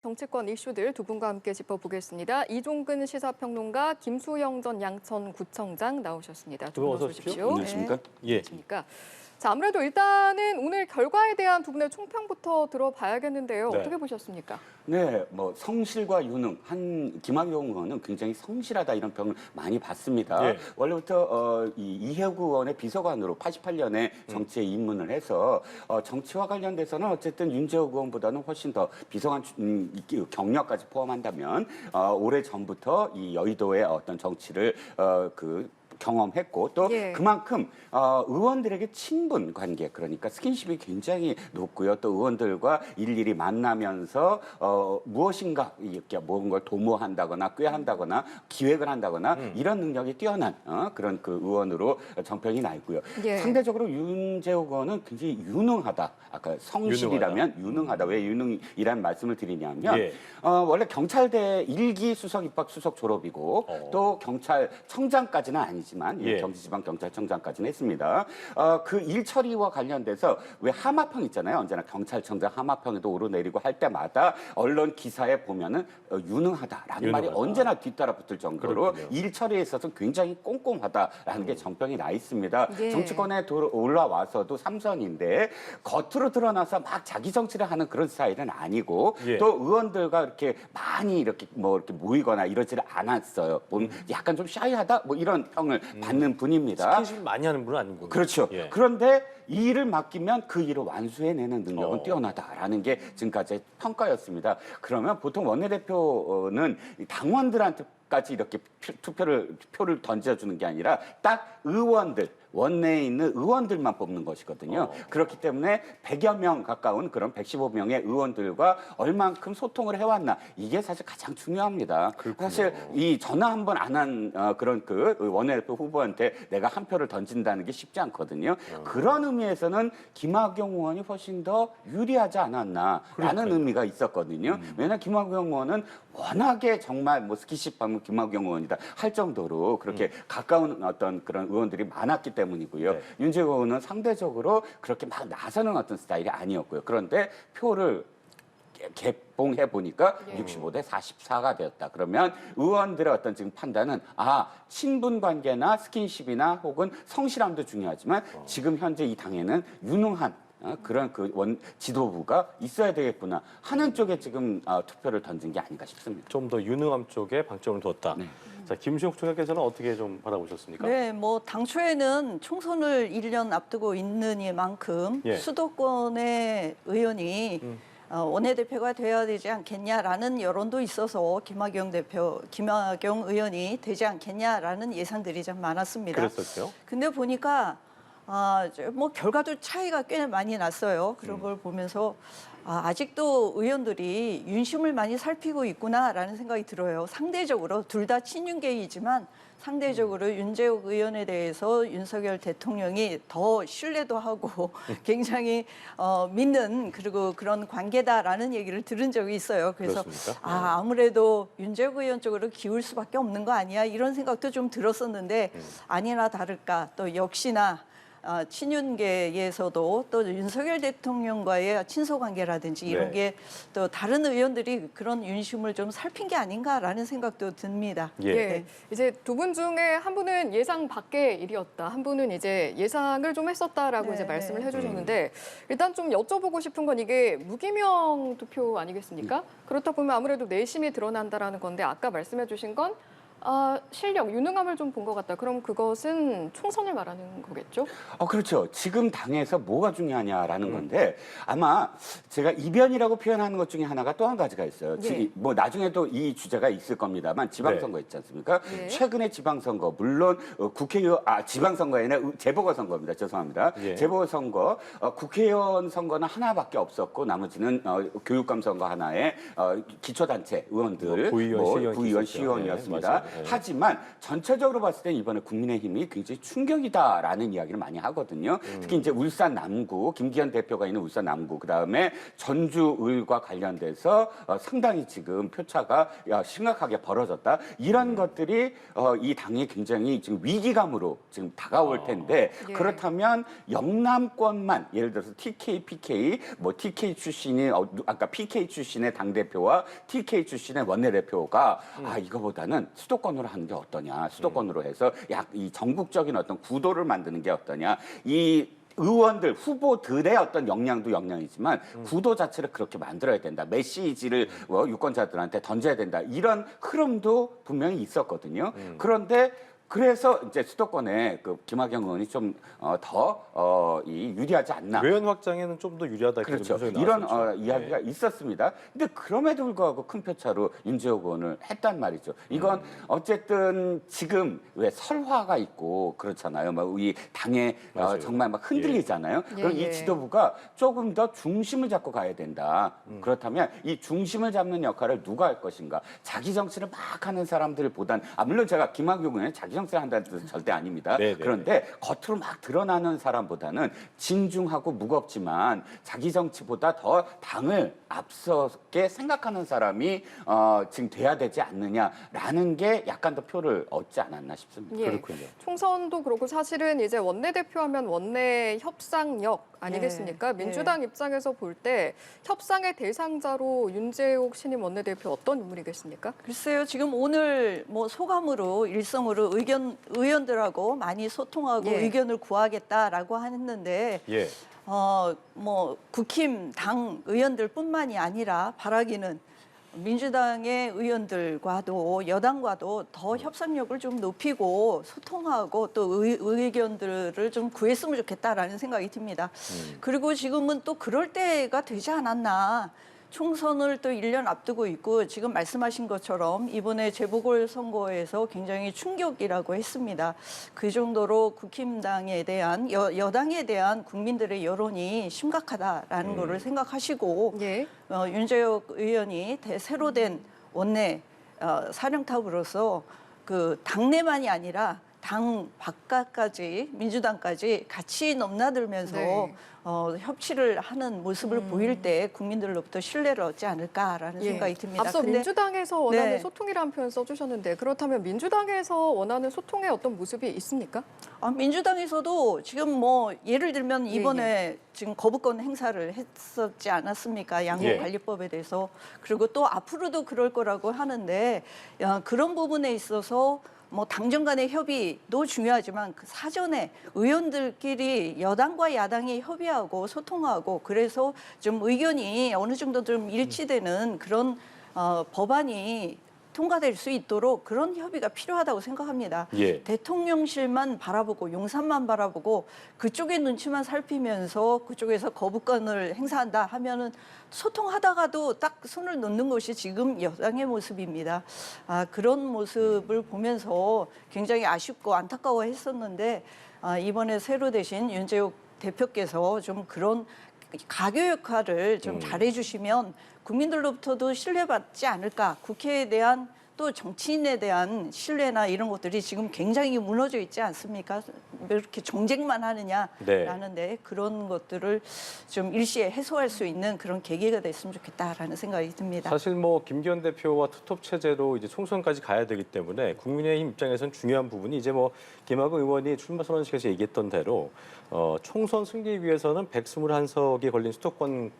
정치권 이슈들 두 분과 함께 짚어보겠습니다. 이종근 시사평론가, 김수영 전 양천구청장 나오셨습니다. 두 분 어서 오십시오. 안녕하십니까? 네. 안녕하십니까? 자, 아무래도 일단은 오늘 결과에 대한 두 분의 총평부터 들어봐야겠는데요. 네. 어떻게 보셨습니까? 네, 성실과 유능, 김학용 의원은 굉장히 성실하다 이런 평을 많이 받습니다. 예. 원래부터 이해구 의원의 비서관으로 88년에 정치에 입문을 해서 정치와 관련돼서는 어쨌든 윤재욱 의원보다는 훨씬 더 비서관 경력까지 포함한다면 오래 전부터 이 여의도의 어떤 정치를 경험했고 또 예. 그만큼 의원들에게 친분 관계 그러니까 스킨십이 굉장히 높고요. 또 의원들과 일일이 만나면서 무엇인가 이렇게 모든 걸 도모한다거나 꾀한다거나 기획을 한다거나 이런 능력이 뛰어난 그런 그 의원으로 정평이 나 있고요. 예. 상대적으로 윤재욱 의원은 굉장히 유능하다. 아까 성실이라면 유능하다. 왜 유능이란 말씀을 드리냐면 예. 원래 경찰대 1기 수석 입학 수석 졸업이고 또 경찰청장까지는 아니지만 예. 경기지방경찰청장까지는 했습니다. 그 일 처리와 관련돼서 왜 하마평 있잖아요. 언제나 경찰청장 하마평에도 오르내리고 할 때마다 언론 기사에 보면은 유능하다라는 말이 언제나 뒤따라 붙을 정도로 그렇군요. 일 처리에 있어서 굉장히 꼼꼼하다라는 게 정평이 나 있습니다. 예. 정치권에 올라와서도 삼선인데 겉으로 드러나서 막 자기 정치를 하는 그런 스타일은 아니고 예. 또 의원들과 이렇게 많이 이렇게 모이거나 이러지를 않았어요. 약간 좀 샤이하다 뭐 이런 평을 받는 분입니다. 스킨십 많이 하는 분은 아니군요. 그렇죠. 예. 그런데 이 일을 맡기면 그 일을 완수해내는 능력은 뛰어나다라는 게 지금까지의 평가였습니다. 그러면 보통 원내대표는 당원들한테까지 이렇게 표를 던져주는 게 아니라 딱 의원들, 원내에 있는 의원들만 뽑는 것이거든요. 그렇기 때문에 100여 명 가까운 그런 115명의 의원들과 얼만큼 소통을 해왔나 이게 사실 가장 중요합니다. 그렇군요. 사실 이 전화 한 번 안 한 그런 그 원내대표 후보한테 내가 한 표를 던진다는 게 쉽지 않거든요. 그런 의미에서는 김학용 의원이 훨씬 더 유리하지 않았나라는 그러니까요. 의미가 있었거든요. 왜냐하면 김학용 의원은 워낙에 정말 스킨십하면 김학용 의원이다 할 정도로 그렇게 가까운 어떤 그런 의원들이 많았기 때문이고요. 네. 윤재욱 의원은 상대적으로 그렇게 막 나서는 어떤 스타일이 아니었고요. 그런데 표를 개봉해 보니까 65대 44가 되었다. 그러면 의원들의 어떤 지금 판단은 친분 관계나 스킨십이나 혹은 성실함도 중요하지만 지금 현재 이 당에는 유능한 그런 지도부가 있어야 되겠구나 하는 쪽에 지금 투표를 던진 게 아닌가 싶습니다. 좀 더 유능함 쪽에 방점을 뒀다. 네. 자, 김수영 총장께서는 어떻게 좀 받아보셨습니까? 네, 당초에는 총선을 1년 앞두고 있는 이만큼 예. 수도권의 의원이 원내대표가 돼야 되지 않겠냐라는 여론도 있어서 김학용 의원이 되지 않겠냐라는 예상들이 좀 많았습니다. 그랬었죠. 근데 보니까 결과도 차이가 꽤 많이 났어요. 그런 걸 보면서 아직도 의원들이 윤심을 많이 살피고 있구나라는 생각이 들어요. 상대적으로 둘 다 친윤계이지만 상대적으로 윤재욱 의원에 대해서 윤석열 대통령이 더 신뢰도 하고 굉장히 믿는 그리고 그런 관계다라는 얘기를 들은 적이 있어요. 그래서 그렇습니까? 아무래도 윤재욱 의원 쪽으로 기울 수밖에 없는 거 아니야 이런 생각도 좀 들었었는데 아니나 다를까 또 역시나 친윤계에서도 또 윤석열 대통령과의 친소관계라든지 이런 네. 게 또 다른 의원들이 그런 윤심을 좀 살핀 게 아닌가라는 생각도 듭니다. 예. 예. 이제 두 분 중에 한 분은 예상 밖의 일이었다. 한 분은 이제 예상을 좀 했었다라고 네, 이제 말씀을 네. 해주셨는데 일단 좀 여쭤보고 싶은 건 이게 무기명 투표 아니겠습니까? 그렇다 보면 아무래도 내심이 드러난다라는 건데 아까 말씀해주신 건 실력, 유능함을 좀 본 것 같다. 그럼 그것은 총선을 말하는 거겠죠? 그렇죠. 지금 당에서 뭐가 중요하냐라는 건데 아마 제가 이변이라고 표현하는 것 중에 하나가 또 한 가지가 있어요. 예. 나중에도 이 주제가 있을 겁니다만 지방선거 있지 않습니까? 예. 최근에 지방선거 물론 국회의원 지방선거가 아니라 재보궐선거입니다. 죄송합니다. 예. 재보궐선거 국회의원 선거는 하나밖에 없었고 나머지는 교육감 선거 하나에 기초단체 의원들 구의원, 시의원 구의원, 있었죠. 시의원이었습니다. 네, 하지만 전체적으로 봤을 때 이번에 국민의힘이 굉장히 충격이다라는 이야기를 많이 하거든요. 특히 이제 울산 남구, 김기현 대표가 있는 울산 남구, 그다음에 전주 을과 관련돼서 상당히 지금 표차가 심각하게 벌어졌다. 이런 것들이 이 당이 굉장히 지금 위기감으로 지금 다가올 텐데 예. 그렇다면 영남권만 예를 들어서 TK, PK, 뭐 TK 출신이 아까 PK 출신의 당 대표와 TK 출신의 원내대표가 이거보다는 수도권으로 하는 게 어떠냐, 수도권으로 해서 약 이 전국적인 어떤 구도를 만드는 게 어떠냐, 이 의원들 후보들의 어떤 역량도 역량이지만 구도 자체를 그렇게 만들어야 된다. 메시지를 유권자들한테 던져야 된다. 이런 흐름도 분명히 있었거든요. 그런데 그래서 이제 수도권에 그 김학영 의원이 좀 더 유리하지 않나. 외연 확장에는 좀 더 유리하다. 그렇죠. 이런 이런 나왔었죠. 이야기가 있었습니다. 근데 그럼에도 불구하고 큰 표차로 윤재욱 의원을 했단 말이죠. 이건 어쨌든 지금 왜 설화가 있고 그렇잖아요. 막 이 당에 맞아요. 정말 막 흔들리잖아요. 예, 그럼 예. 이 지도부가 조금 더 중심을 잡고 가야 된다. 그렇다면 이 중심을 잡는 역할을 누가 할 것인가? 자기 정치를 막 하는 사람들보단 물론 제가 김학용 의원은 자기 정치를 한다는 뜻은 절대 아닙니다. 네, 네, 그런데 겉으로 막 드러나는 사람보다는 진중하고 무겁지만 자기 정치보다 더 당을 앞서게 생각하는 사람이 지금 돼야 되지 않느냐라는 게 약간 더 표를 얻지 않았나 싶습니다. 예. 그렇군요. 총선도 그렇고 사실은 이제 원내대표하면 원내 협상력 아니겠습니까? 예. 민주당 입장에서 볼 때 협상의 대상자로 윤재욱 신임 원내대표 어떤 인물이겠습니까? 글쎄요, 지금 오늘 뭐 소감으로 일성으로 의원들하고 많이 소통하고 예. 의견을 구하겠다라고 했는데 예. 뭐 국힘 당 의원들뿐만이 아니라 바라기는 민주당의 의원들과도 여당과도 더 협상력을 좀 높이고 소통하고 또 의견들을 좀 구했으면 좋겠다라는 생각이 듭니다. 그리고 지금은 또 그럴 때가 되지 않았나. 총선을 또 1년 앞두고 있고 지금 말씀하신 것처럼 이번에 재보궐선거에서 굉장히 충격이라고 했습니다. 그 정도로 국힘당에 대한 여당에 대한 국민들의 여론이 심각하다라는 거를 생각하시고 예. 윤재욱 의원이 새로 된 원내 사령탑으로서 그 당내만이 아니라 당 바깥까지 민주당까지 같이 넘나들면서 네. 협치를 하는 모습을 보일 때 국민들로부터 신뢰를 얻지 않을까라는 예. 생각이 듭니다. 앞서 근데 민주당에서 원하는 네. 소통이라는 표현 써주셨는데 그렇다면 민주당에서 원하는 소통의 어떤 모습이 있습니까? 민주당에서도 지금 뭐 예를 들면 예, 이번에 지금 거부권 행사를 했었지 않았습니까? 양국관리법에 대해서. 그리고 또 앞으로도 그럴 거라고 하는데 그런 부분에 있어서 뭐 당정 간의 협의도 중요하지만 그 사전에 의원들끼리 여당과 야당이 협의하고 소통하고 그래서 좀 의견이 어느 정도 좀 일치되는 그런 법안이 통과될 수 있도록 그런 협의가 필요하다고 생각합니다. 예. 대통령실만 바라보고 용산만 바라보고 그쪽의 눈치만 살피면서 그쪽에서 거부권을 행사한다 하면은 소통하다가도 딱 손을 놓는 것이 지금 여당의 모습입니다. 그런 모습을 보면서 굉장히 아쉽고 안타까워했었는데 이번에 새로 되신 윤재욱 대표께서 좀 그런 가교 역할을 좀 잘해주시면 국민들로부터도 신뢰받지 않을까. 국회에 대한 또 정치인에 대한 신뢰나 이런 것들이 지금 굉장히 무너져 있지 않습니까? 왜 이렇게 정쟁만 하느냐라는데 그런 것들을 좀 일시에 해소할 수 있는 그런 계기가 됐으면 좋겠다라는 생각이 듭니다. 사실 뭐 김기현 대표와 투톱 체제로 이제 총선까지 가야 되기 때문에 국민의힘 입장에서는 중요한 부분이 이제 뭐 김학의 의원이 출마 선언식에서 얘기했던 대로 총선 승리 위해서는 121석이 걸린 수도권이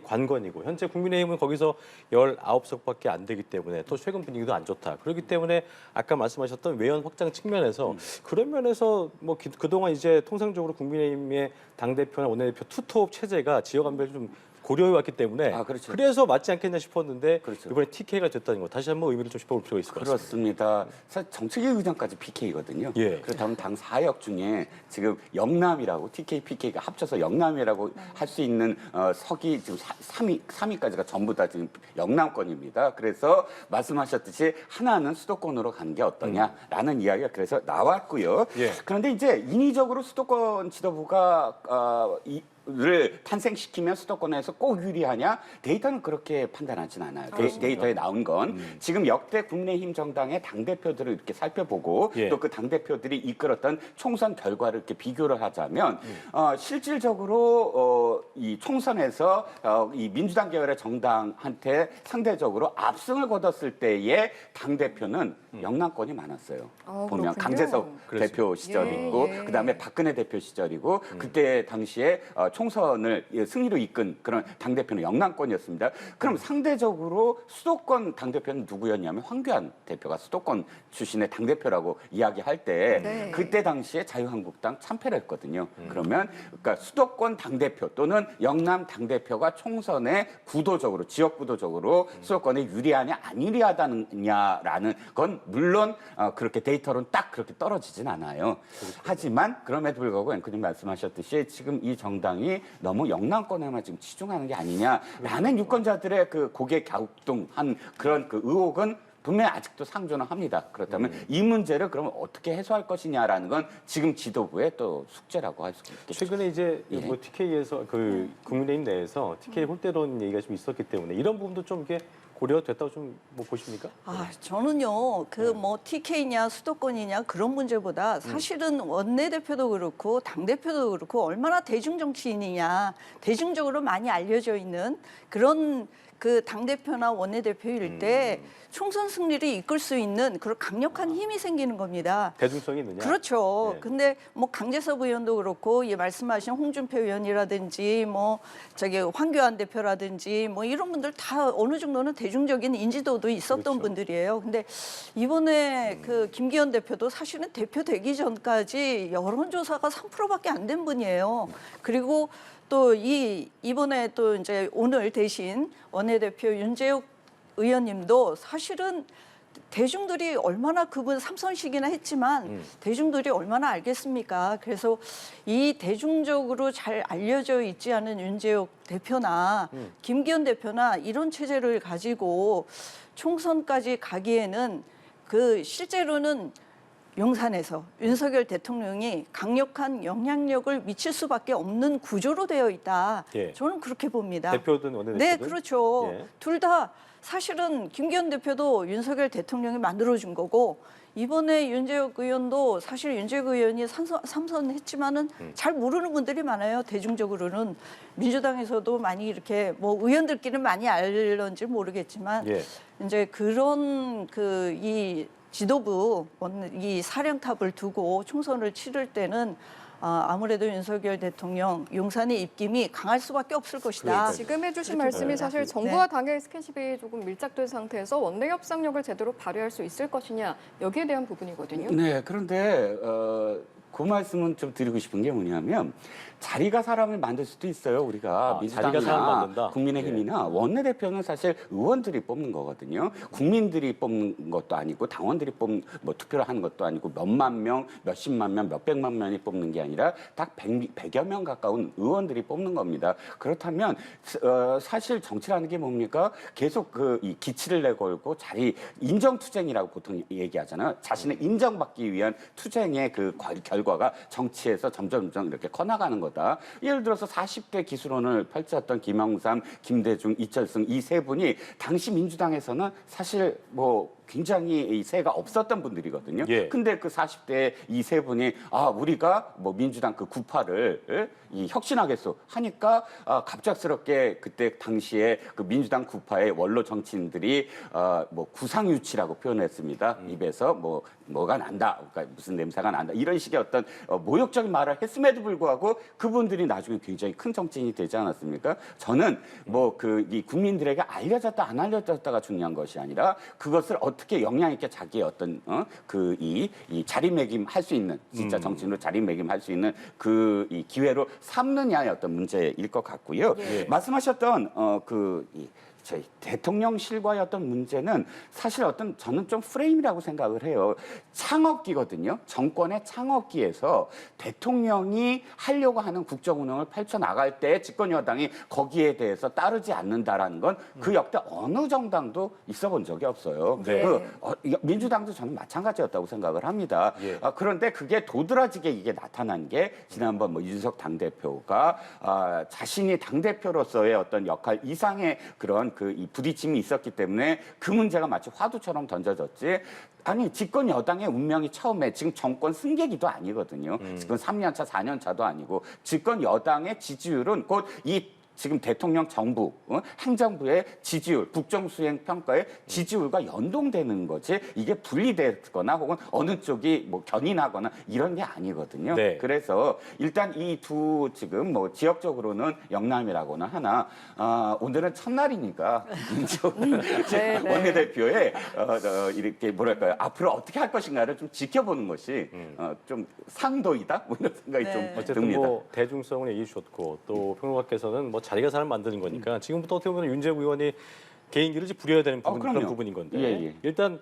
관건이고 현재 국민의힘은 거기서 19석밖에 안 되기 때문에 또 최근 분위기도 안 좋다. 그렇기 때문에 아까 말씀하셨던 외연 확장 측면에서 그런 면에서 뭐 그동안 이제 통상적으로 국민의힘의 당대표나 원내대표 투톱 체제가 지역 안배를 좀 고려해 왔기 때문에 그렇죠. 그래서 맞지 않겠냐 싶었는데 그렇죠. 이번에 TK가 됐다는 거 다시 한번 의미를 좀 짚어볼 필요가 있을 것 같습니다. 그렇습니다. 사실 정책위 의장까지 PK거든요. 예. 그렇다면 당 4역 중에 지금 영남이라고 TK, PK가 합쳐서 영남이라고 할 수 있는 석이 지금 3위까지가 전부 다 지금 영남권입니다. 그래서 말씀하셨듯이 하나는 수도권으로 가는 게 어떠냐라는 이야기가 그래서 나왔고요. 예. 그런데 이제 인위적으로 수도권 지도부가 를 탄생시키면 수도권에서 꼭 유리하냐? 데이터는 그렇게 판단하진 않아요. 데이터에 나온 건 지금 역대 국민의힘 정당의 당대표들을 이렇게 살펴보고 예. 또 그 당대표들이 이끌었던 총선 결과를 이렇게 비교를 하자면 실질적으로 이 총선에서 이 민주당 계열의 정당한테 상대적으로 압승을 거뒀을 때의 당대표는 영남권이 많았어요. 보면 그렇군요. 강재석 대표 시절이고 예, 예. 그다음에 박근혜 대표 시절이고 그때 당시에 총선을 승리로 이끈 그런 당대표는 영남권이었습니다. 그럼 상대적으로 수도권 당대표는 누구였냐면 황교안 대표가 수도권 출신의 당대표라고 이야기할 때 네. 그때 당시에 자유한국당 참패를 했거든요. 그러면 그러니까 수도권 당대표 또는 영남 당대표가 총선에 구도적으로 지역 구도적으로 수도권에 유리하냐 안 유리하다느냐라는 건 물론 그렇게 데이터로는 딱 그렇게 떨어지진 않아요. 하지만 그럼에도 불구하고 앵커님 말씀하셨듯이 지금 이 정당이 너무 영남권에만 지금 치중하는 게 아니냐라는 유권자들의 그 고개 갸우뚱한 그런 그 의혹은 분명히 아직도 상존을 합니다. 그렇다면 이 문제를 그러면 어떻게 해소할 것이냐라는 건 지금 지도부의 또 숙제라고 할 수 있겠죠. 최근에 이제 예. 뭐 TK에서 그 국민의힘 내에서 TK 홀대론 얘기가 좀 있었기 때문에 이런 부분도 좀 이게 고려됐다고 좀 뭐 보십니까? 저는요, 그 뭐 TK냐 수도권이냐 그런 문제보다 사실은 원내대표도 그렇고 당대표도 그렇고 얼마나 대중정치인이냐, 대중적으로 많이 알려져 있는 그런 그 당대표나 원내대표일 때 총선 승리를 이끌 수 있는 그런 강력한 힘이 생기는 겁니다. 대중성이 있느냐? 그렇죠. 네. 근데 뭐 강재섭 의원도 그렇고 말씀하신 홍준표 의원이라든지 뭐 저기 황교안 대표라든지 뭐 이런 분들 다 어느 정도는 대중적인 인지도도 있었던 그렇죠. 분들이에요. 근데 이번에 그 김기현 대표도 사실은 대표 되기 전까지 여론조사가 3%밖에 안 된 분이에요. 그리고 또 이번에 또 이제 오늘 대신 원내대표 윤재욱 의원님도 사실은 대중들이 얼마나 그분 삼선식이나 했지만 대중들이 얼마나 알겠습니까? 그래서 이 대중적으로 잘 알려져 있지 않은 윤재욱 대표나 김기현 대표나 이런 체제를 가지고 총선까지 가기에는 그 실제로는 용산에서 윤석열 대통령이 강력한 영향력을 미칠 수밖에 없는 구조로 되어 있다. 예. 저는 그렇게 봅니다. 대표든 원내대표든? 네, 그렇죠. 예. 둘 다 사실은 김기현 대표도 윤석열 대통령이 만들어준 거고 이번에 윤재욱 의원도 사실 윤재욱 의원이 삼선했지만은 잘 모르는 분들이 많아요. 대중적으로는 민주당에서도 많이 이렇게 뭐 의원들끼리는 많이 알런지 모르겠지만 예. 이제 그런 이 지도부 이 사령탑을 두고 총선을 치를 때는 아무래도 윤석열 대통령 용산의 입김이 강할 수밖에 없을 것이다. 지금 해주신 말씀이 사실 정부와 당의 스킨십이 조금 밀착된 상태에서 원내 협상력을 제대로 발휘할 수 있을 것이냐 여기에 대한 부분이거든요. 네, 그런데 그 말씀은 좀 드리고 싶은 게 뭐냐면 자리가 사람을 만들 수도 있어요. 우리가 자리가 사람 만든다? 민주당이나 국민의힘이나 원내대표는 사실 의원들이 뽑는 거거든여. 국민들이 뽑는 것도 아니고 당원들이 뭐 투표를 하는 것도 아니고 몇만 명, 몇십만 명, 몇백만 명이 뽑는 게 아니라 딱 100여 명 가까운 의원들이 뽑는 겁니다. 그렇다면 사실 정치라는 게 뭡니까? 계속 이 기치를 내걸고 자리 인정투쟁이라고 보통 얘기하잖아요. 자신을 인정받기 위한 투쟁의 그 결과가 정치에서 점점 이렇게 커나가는 거다. 예를 들어서 40대 기술원을 펼쳤던 김영삼, 김대중, 이철승 이 세 분이 당시 민주당에서는 사실 뭐 굉장히 세가 없었던 분들이거든요. 예. 근데 그 40대 이 세 분이 우리가 뭐 민주당 그 구파를 혁신하겠소 하니까 갑작스럽게 그때 당시에 그 민주당 구파의 원로 정치인들이 뭐 구상유치라고 표현했습니다. 입에서 뭐가 난다, 그러니까 무슨 냄새가 난다 이런 식의 어떤 모욕적인 말을 했음에도 불구하고 그분들이 나중에 굉장히 큰 정치인이 되지 않았습니까? 저는 이 국민들에게 알려졌다 안 알려졌다가 중요한 것이 아니라 그것을 어떻게 영향 있게 자기의 어떤 이 자리매김할 수 있는 진짜 정치인으로 자리매김할 수 있는 이 기회로 삼느냐의 어떤 문제일 것 같고요. 예. 말씀하셨던 저희 대통령실과의 어떤 문제는 사실 어떤 저는 좀 프레임이라고 생각을 해요. 창업기거든요. 정권의 창업기에서 대통령이 하려고 하는 국정 운영을 펼쳐나갈 때 집권 여당이 거기에 대해서 따르지 않는다라는 건 그 역대 어느 정당도 있어 본 적이 없어요. 네. 민주당도 저는 마찬가지였다고 생각을 합니다. 예. 그런데 그게 도드라지게 이게 나타난 게 지난번 뭐 윤석 당대표가 자신이 당대표로서의 어떤 역할 이상의 그런 이 부딪힘이 있었기 때문에 그 문제가 마치 화두처럼 던져졌지. 아니 집권 여당의 운명이 처음에 지금 정권 승계기도 아니거든요. 집권 3년 차, 4년 차도 아니고 집권 여당의 지지율은 곧 이 지금 대통령 정부, 행정부의 지지율, 국정수행 평가의 지지율과 연동되는 거지 이게 분리되거나 혹은 어느 쪽이 뭐 견인하거나 이런 게 아니거든요. 네. 그래서 일단 이 두 지금 뭐 지역적으로는 영남이라고나 하나 오늘은 첫날이니까 네, 네. 원내대표의 이렇게 뭐랄까요 앞으로 어떻게 할 것인가를 좀 지켜보는 것이 좀 상도이다 뭐 이런 생각이 네. 좀 어쨌든 듭니다. 뭐 대중성을 얘기해 주셨고 또 평론가께서는 뭐 자리가 사람 만드는 거니까 지금부터 어떻게 보면 윤재욱 의원이 개인기를 부려야 되는 부분, 그런 그럼요. 부분인 건데 예. 일단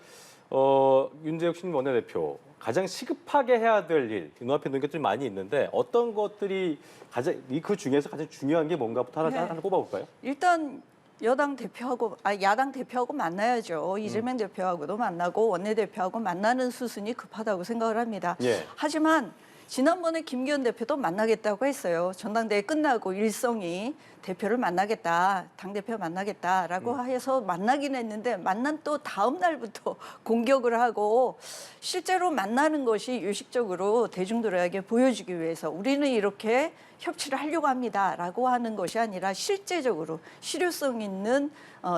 윤재욱 신임 원내대표 가장 시급하게 해야 될 일, 눈앞에 있는 게 좀 많이 있는데 어떤 것들이 가장 그 중에서 가장 중요한 게 뭔가부터 네. 하나 뽑아볼까요? 일단 야당 대표하고 만나야죠. 이재명 대표하고도 만나고 원내대표하고 만나는 수순이 급하다고 생각을 합니다. 예. 하지만 지난번에 김기현 대표도 만나겠다고 했어요. 전당대회 끝나고 일성이 대표를 만나겠다, 당대표 만나겠다라고 해서 만나긴 했는데 만난 또 다음 날부터 공격을 하고 실제로 만나는 것이 유식적으로 대중들에게 보여주기 위해서 우리는 이렇게 협치를 하려고 합니다라고 하는 것이 아니라 실제적으로 실효성 있는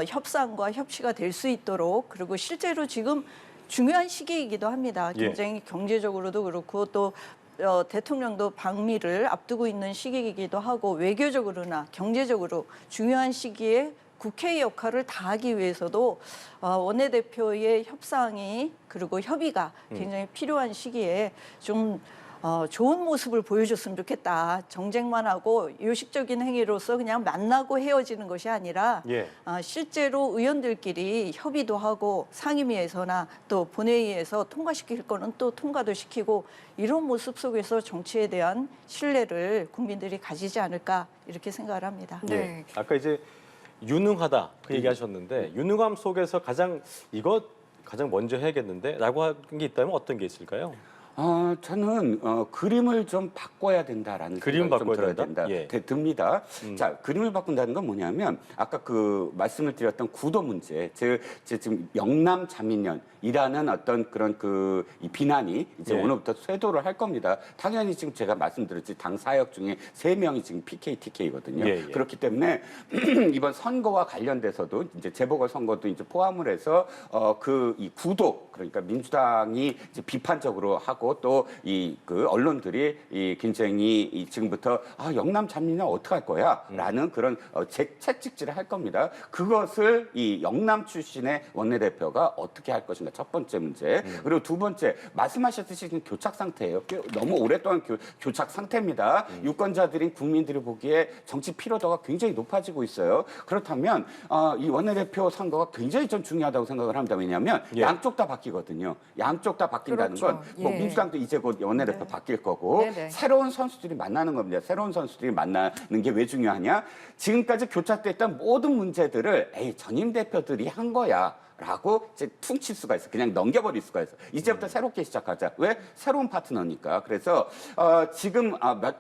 협상과 협치가 될 수 있도록 그리고 실제로 지금 중요한 시기이기도 합니다. 예. 굉장히 경제적으로도 그렇고 또 대통령도 방미를 앞두고 있는 시기이기도 하고 외교적으로나 경제적으로 중요한 시기에 국회의 역할을 다하기 위해서도 원내대표의 협상이 그리고 협의가 굉장히 필요한 시기에 좀 좋은 모습을 보여줬으면 좋겠다. 정쟁만 하고 요식적인 행위로서 그냥 만나고 헤어지는 것이 아니라 예. 실제로 의원들끼리 협의도 하고 상임위에서나 또 본회의에서 통과시킬 거는 또 통과도 시키고 이런 모습 속에서 정치에 대한 신뢰를 국민들이 가지지 않을까 이렇게 생각을 합니다. 네. 예. 아까 이제 유능하다 그 얘기하셨는데 유능함 속에서 가장 먼저 해야겠는데라고 한 게 있다면 어떤 게 있을까요? 저는 그림을 좀 바꿔야 된다라는 그림 생각이 좀 바꿔야 들어야 된다? 예. 듭니다. 자, 그림을 바꾼다는 건 뭐냐면 아까 그 말씀을 드렸던 구도 문제, 즉 지금 영남 자민련이라는 어떤 그런 이 비난이 이제 예. 오늘부터 쇄도를 할 겁니다. 당연히 지금 제가 말씀드렸지 당 사역 중에 3명이 지금 PK, TK거든요. 예. 그렇기 때문에 이번 선거와 관련돼서도 이제 재보궐 선거도 이제 포함을 해서 이 구도 그러니까 민주당이 이제 비판적으로 하고 또 그 언론들이 굉장히 지금부터 영남 잡리냐 어떡할 거야라는 그런 채찍질을 할 겁니다. 그것을 이 영남 출신의 원내대표가 어떻게 할 것인가 첫 번째 문제. 그리고 두 번째 말씀하셨듯이 지금 교착 상태예요. 너무 오랫동안 교착 상태입니다. 유권자들인 국민들이 보기에 정치 피로도가 굉장히 높아지고 있어요. 그렇다면 이 원내대표 선거가 굉장히 좀 중요하다고 생각을 합니다. 왜냐하면 예. 양쪽 다 바뀌거든요. 양쪽 다 바뀐다는 그렇죠. 건 뭐 예. 민주당도 이제 곧 원내대표 네. 바뀔 거고 네네. 새로운 선수들이 만나는 겁니다. 새로운 선수들이 만나는 게 왜 중요하냐? 지금까지 교착됐던 모든 문제들을 전임 대표들이 한 거야. 라고 이제 퉁칠 수가 있어. 그냥 넘겨버릴 수가 있어. 이제부터 새롭게 시작하자. 왜? 새로운 파트너니까. 그래서 지금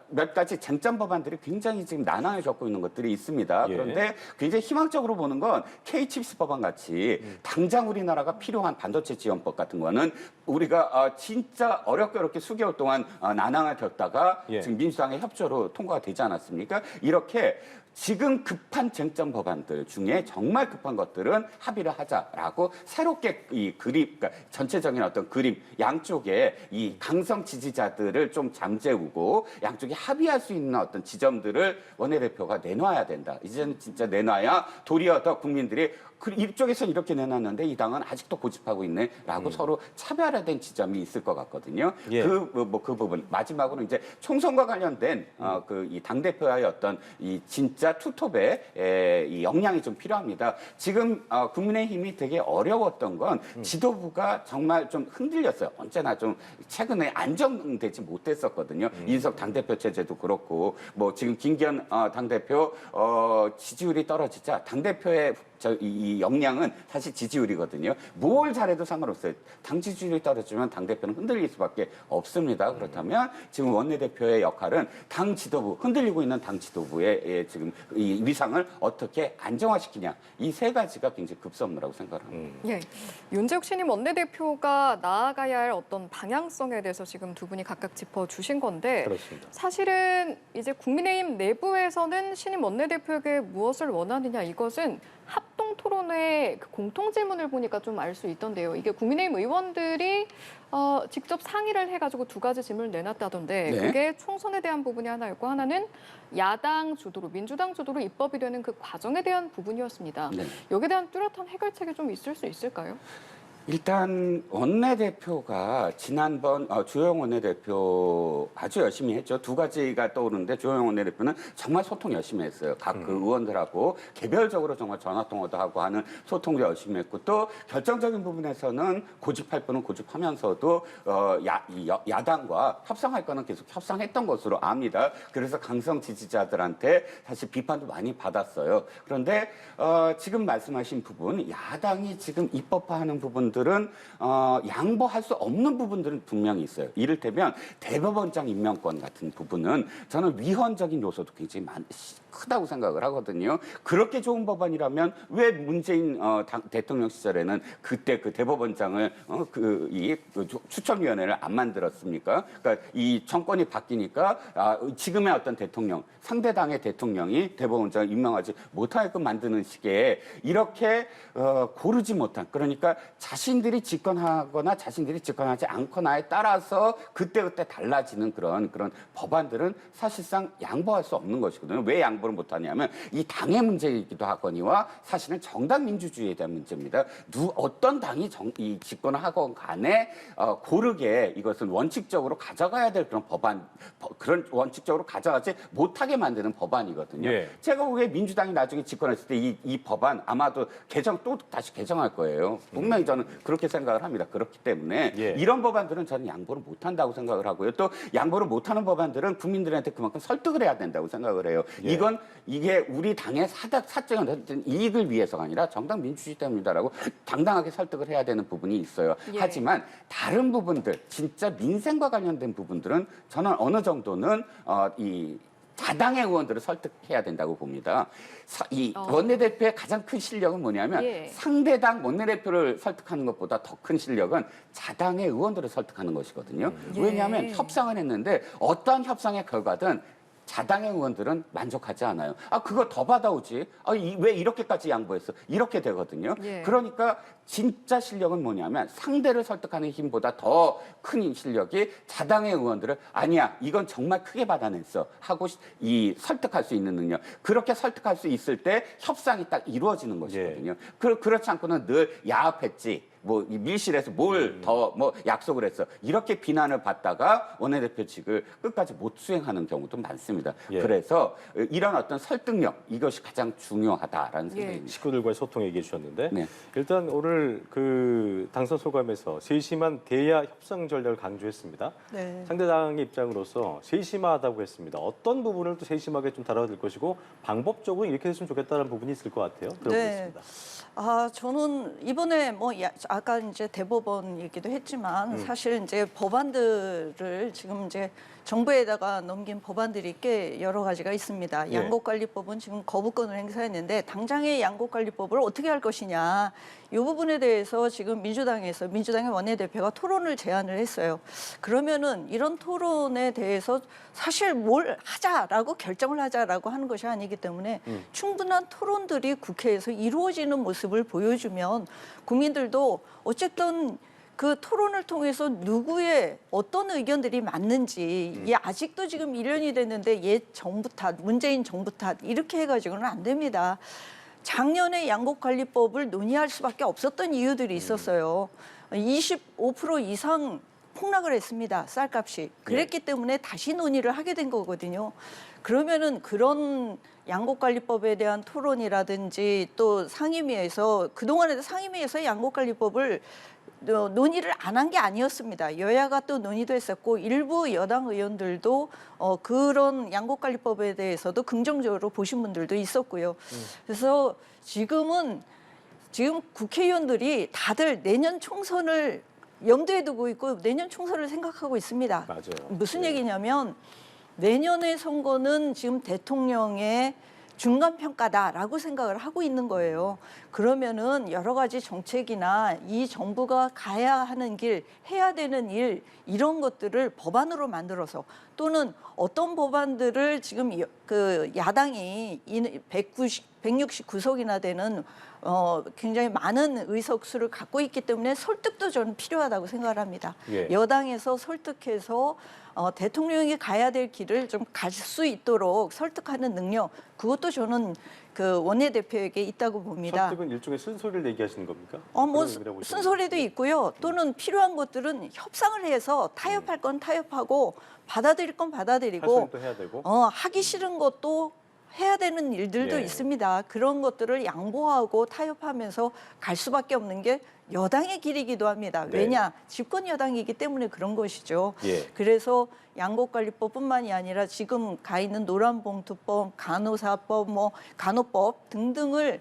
몇 가지 쟁점 법안들이 굉장히 지금 난항을 겪고 있는 것들이 있습니다. 예. 그런데 굉장히 희망적으로 보는 건 K-칩스 법안 같이 당장 우리나라가 필요한 반도체 지원법 같은 거는 우리가 진짜 어렵게 수개월 동안 난항을 겪다가 예. 지금 민주당의 협조로 통과가 되지 않았습니까? 이렇게 지금 급한 쟁점 법안들 중에 정말 급한 것들은 합의를 하자라고 새롭게 이 그림, 그러니까 전체적인 어떤 그림, 양쪽에 이 강성 지지자들을 좀 잠재우고 양쪽이 합의할 수 있는 어떤 지점들을 원내대표가 내놔야 된다. 이제는 진짜 내놔야 도리어 더 국민들이 이쪽에서는 이렇게 내놨는데 이 당은 아직도 고집하고 있네라고 서로 차별화된 지점이 있을 것 같거든요. 예. 그 부분 마지막으로 이제 총선과 관련된 이 당 대표와의 어떤 이 진짜 진짜 투톱에 이 역량이 좀 필요합니다. 지금 국민의힘이 되게 어려웠던 건 지도부가 정말 좀 흔들렸어요. 언제나 좀 최근에 안정되지 못했었거든요. 이준석 당대표 체제도 그렇고 뭐 지금 김기현 당대표 지지율이 떨어지자 당대표의 이 역량은 사실 지지율이거든요. 뭘 잘해도 상관없어요. 당 지지율이 떨어지면 당대표는 흔들릴 수밖에 없습니다. 그렇다면 지금 원내대표의 역할은 당 지도부, 흔들리고 있는 당 지도부의 지금 이 위상을 어떻게 안정화시키냐. 이 세 가지가 굉장히 급선무라고 생각합니다. 예, 윤재욱 신임 원내대표가 나아가야 할 어떤 방향성에 대해서 지금 두 분이 각각 짚어주신 건데 그렇습니다. 사실은 이제 국민의힘 내부에서는 신임 원내대표에게 무엇을 원하느냐 이것은 합동 토론회 그 공통 질문을 보니까 좀 알 수 있던데요. 이게 국민의힘 의원들이 직접 상의를 해가지고 두 가지 질문을 내놨다던데 네. 그게 총선에 대한 부분이 하나였고 하나는 야당 주도로 민주당 주도로 입법이 되는 그 과정에 대한 부분이었습니다. 네. 여기에 대한 뚜렷한 해결책이 좀 있을 수 있을까요? 일단 원내대표가 지난번 주호영 원내대표 아주 열심히 했죠. 두 가지가 떠오르는데 주호영 원내대표는 정말 소통 열심히 했어요. 각 그 의원들하고 개별적으로 정말 전화통화도 하고 하는 소통도 열심히 했고 또 결정적인 부분에서는 고집할 분은 고집하면서도 야당과 협상할 거는 계속 협상했던 것으로 압니다. 그래서 강성 지지자들한테 사실 비판도 많이 받았어요. 그런데 지금 말씀하신 부분 야당이 지금 입법화하는 부분들은 양보할 수 없는 부분들은 분명히 있어요. 이를테면 대법원장 임명권 같은 부분은 저는 위헌적인 요소도 굉장히 크다고 생각을 하거든요. 그렇게 좋은 법안이라면 왜 문재인 대통령 시절에는 그때 그 대법원장을 추천위원회를 안 만들었습니까? 그러니까 이 정권이 바뀌니까 지금의 어떤 대통령, 상대당의 대통령이 대법원장을 임명하지 못하게끔 만드는 식의 이렇게 고르지 못한 그러니까 자신들이 집권하거나 자신들이 집권하지 않거나에 따라서 그때그때 달라지는 그런 법안들은 사실상 양보할 수 없는 것이거든요. 왜 양보를 못하냐면 이 당의 문제이기도 하거니와 사실은 정당 민주주의에 대한 문제입니다. 어떤 당이 이 집권을 하건 간에 고르게 이것은 원칙적으로 가져가야 될 그런 그런 원칙적으로 가져가지 못하게 만드는 법안이거든요. 예. 제가 보기에 민주당이 나중에 집권했을 때 이 법안 아마도 또 다시 개정할 거예요. 분명히 저는 그렇게 생각을 합니다. 그렇기 때문에 예. 이런 법안들은 저는 양보를 못한다고 생각을 하고요. 또 양보를 못하는 법안들은 국민들한테 그만큼 설득을 해야 된다고 생각을 해요. 예. 이게 우리 당의 사적인 이익을 위해서가 아니라 정당 민주주의 때문이다라고 당당하게 설득을 해야 되는 부분이 있어요. 예. 하지만 다른 부분들, 진짜 민생과 관련된 부분들은 저는 어느 정도는 이 자당의 의원들을 설득해야 된다고 봅니다. 이 원내대표의 가장 큰 실력은 뭐냐면 예. 상대당 원내대표를 설득하는 것보다 더 큰 실력은 자당의 의원들을 설득하는 것이거든요. 예. 왜냐하면 협상을 했는데 어떠한 협상의 결과든 자당의 의원들은 만족하지 않아요. 그거 더 받아오지. 왜 이렇게까지 양보했어? 이렇게 되거든요. 예. 그러니까 진짜 실력은 뭐냐면 상대를 설득하는 힘보다 더 큰 실력이 자당의 의원들을 아니야, 이건 정말 크게 받아냈어 하고 설득할 수 있는 능력. 그렇게 설득할 수 있을 때 협상이 딱 이루어지는 것이거든요. 그렇지 않고는 늘 야합했지. 이 밀실에서 뭘 더 약속을 했어. 이렇게 비난을 받다가 원내대표직을 끝까지 못 수행하는 경우도 많습니다. 예. 그래서 이런 어떤 설득력 이것이 가장 중요하다라는 생각입니다. 식구들과의 소통 얘기해 주셨는데 네. 일단 오늘 그 당선 소감에서 세심한 대야 협상 전략을 강조했습니다. 네. 상대당의 입장으로서 세심하다고 했습니다. 어떤 부분을 또 세심하게 좀 다뤄야 것이고 방법적으로 이렇게 했으면 좋겠다는 부분이 있을 것 같아요. 들어보겠습니다. 저는 이번에 아까 이제 대법원 얘기도 했지만 사실 이제 법안들을 지금 이제 정부에다가 넘긴 법안들이 꽤 여러 가지가 있습니다. 예. 양곡관리법은 지금 거부권을 행사했는데 당장의 양곡관리법을 어떻게 할 것이냐 이 부분에 대해서 지금 민주당의 원내대표가 토론을 제안을 했어요. 그러면은 이런 토론에 대해서 사실 뭘 하자라고 결정을 하자라고 하는 것이 아니기 때문에 충분한 토론들이 국회에서 이루어지는 모습을 보여주면 국민들도 어쨌든 그 토론을 통해서 누구의 어떤 의견들이 맞는지 아직도 지금 1년이 됐는데 옛 정부 탓, 문재인 정부 탓 이렇게 해가지고는 안 됩니다. 작년에 양곡관리법을 논의할 수밖에 없었던 이유들이 있었어요. 25% 이상 폭락을 했습니다. 쌀값이. 그랬기 때문에 다시 논의를 하게 된 거거든요. 그러면은 그런 양곡관리법에 대한 토론이라든지 또 상임위에서 그동안에도 상임위에서 양곡관리법을 논의를 안 한 게 아니었습니다. 여야가 또 논의도 했었고 일부 여당 의원들도 그런 양곡관리법에 대해서도 긍정적으로 보신 분들도 있었고요. 그래서 지금 국회의원들이 다들 내년 총선을 염두에 두고 있고 내년 총선을 생각하고 있습니다. 맞아요. 무슨 네. 얘기냐면 내년의 선거는 지금 대통령의 중간 평가다라고 생각을 하고 있는 거예요. 그러면은 여러 가지 정책이나 이 정부가 가야 하는 길, 해야 되는 일 이런 것들을 법안으로 만들어서 또는 어떤 법안들을 지금 그 야당이 169석이나 되는 굉장히 많은 의석수를 갖고 있기 때문에 설득도 저는 필요하다고 생각을 합니다. 예. 여당에서 설득해서 대통령이 가야 될 길을 좀 갈 수 있도록 설득하는 능력, 그것도 저는 그 원내대표에게 있다고 봅니다. 설득은 일종의 쓴소리를 얘기하시는 겁니까? 뭐 그런 의미라고 보시면 쓴소리도 돼요. 있고요. 또는 필요한 것들은 협상을 해서 타협할 건 타협하고 받아들일 건 할 받아들이고 소리도 해야 되고. 하기 싫은 것도 해야 되는 일들도 예. 있습니다. 그런 것들을 양보하고 타협하면서 갈 수밖에 없는 게 여당의 길이기도 합니다. 네. 왜냐? 집권 여당이기 때문에 그런 것이죠. 예. 그래서 양곡관리법뿐만이 아니라 지금 가 있는 노란봉투법, 간호사법, 간호법 등등을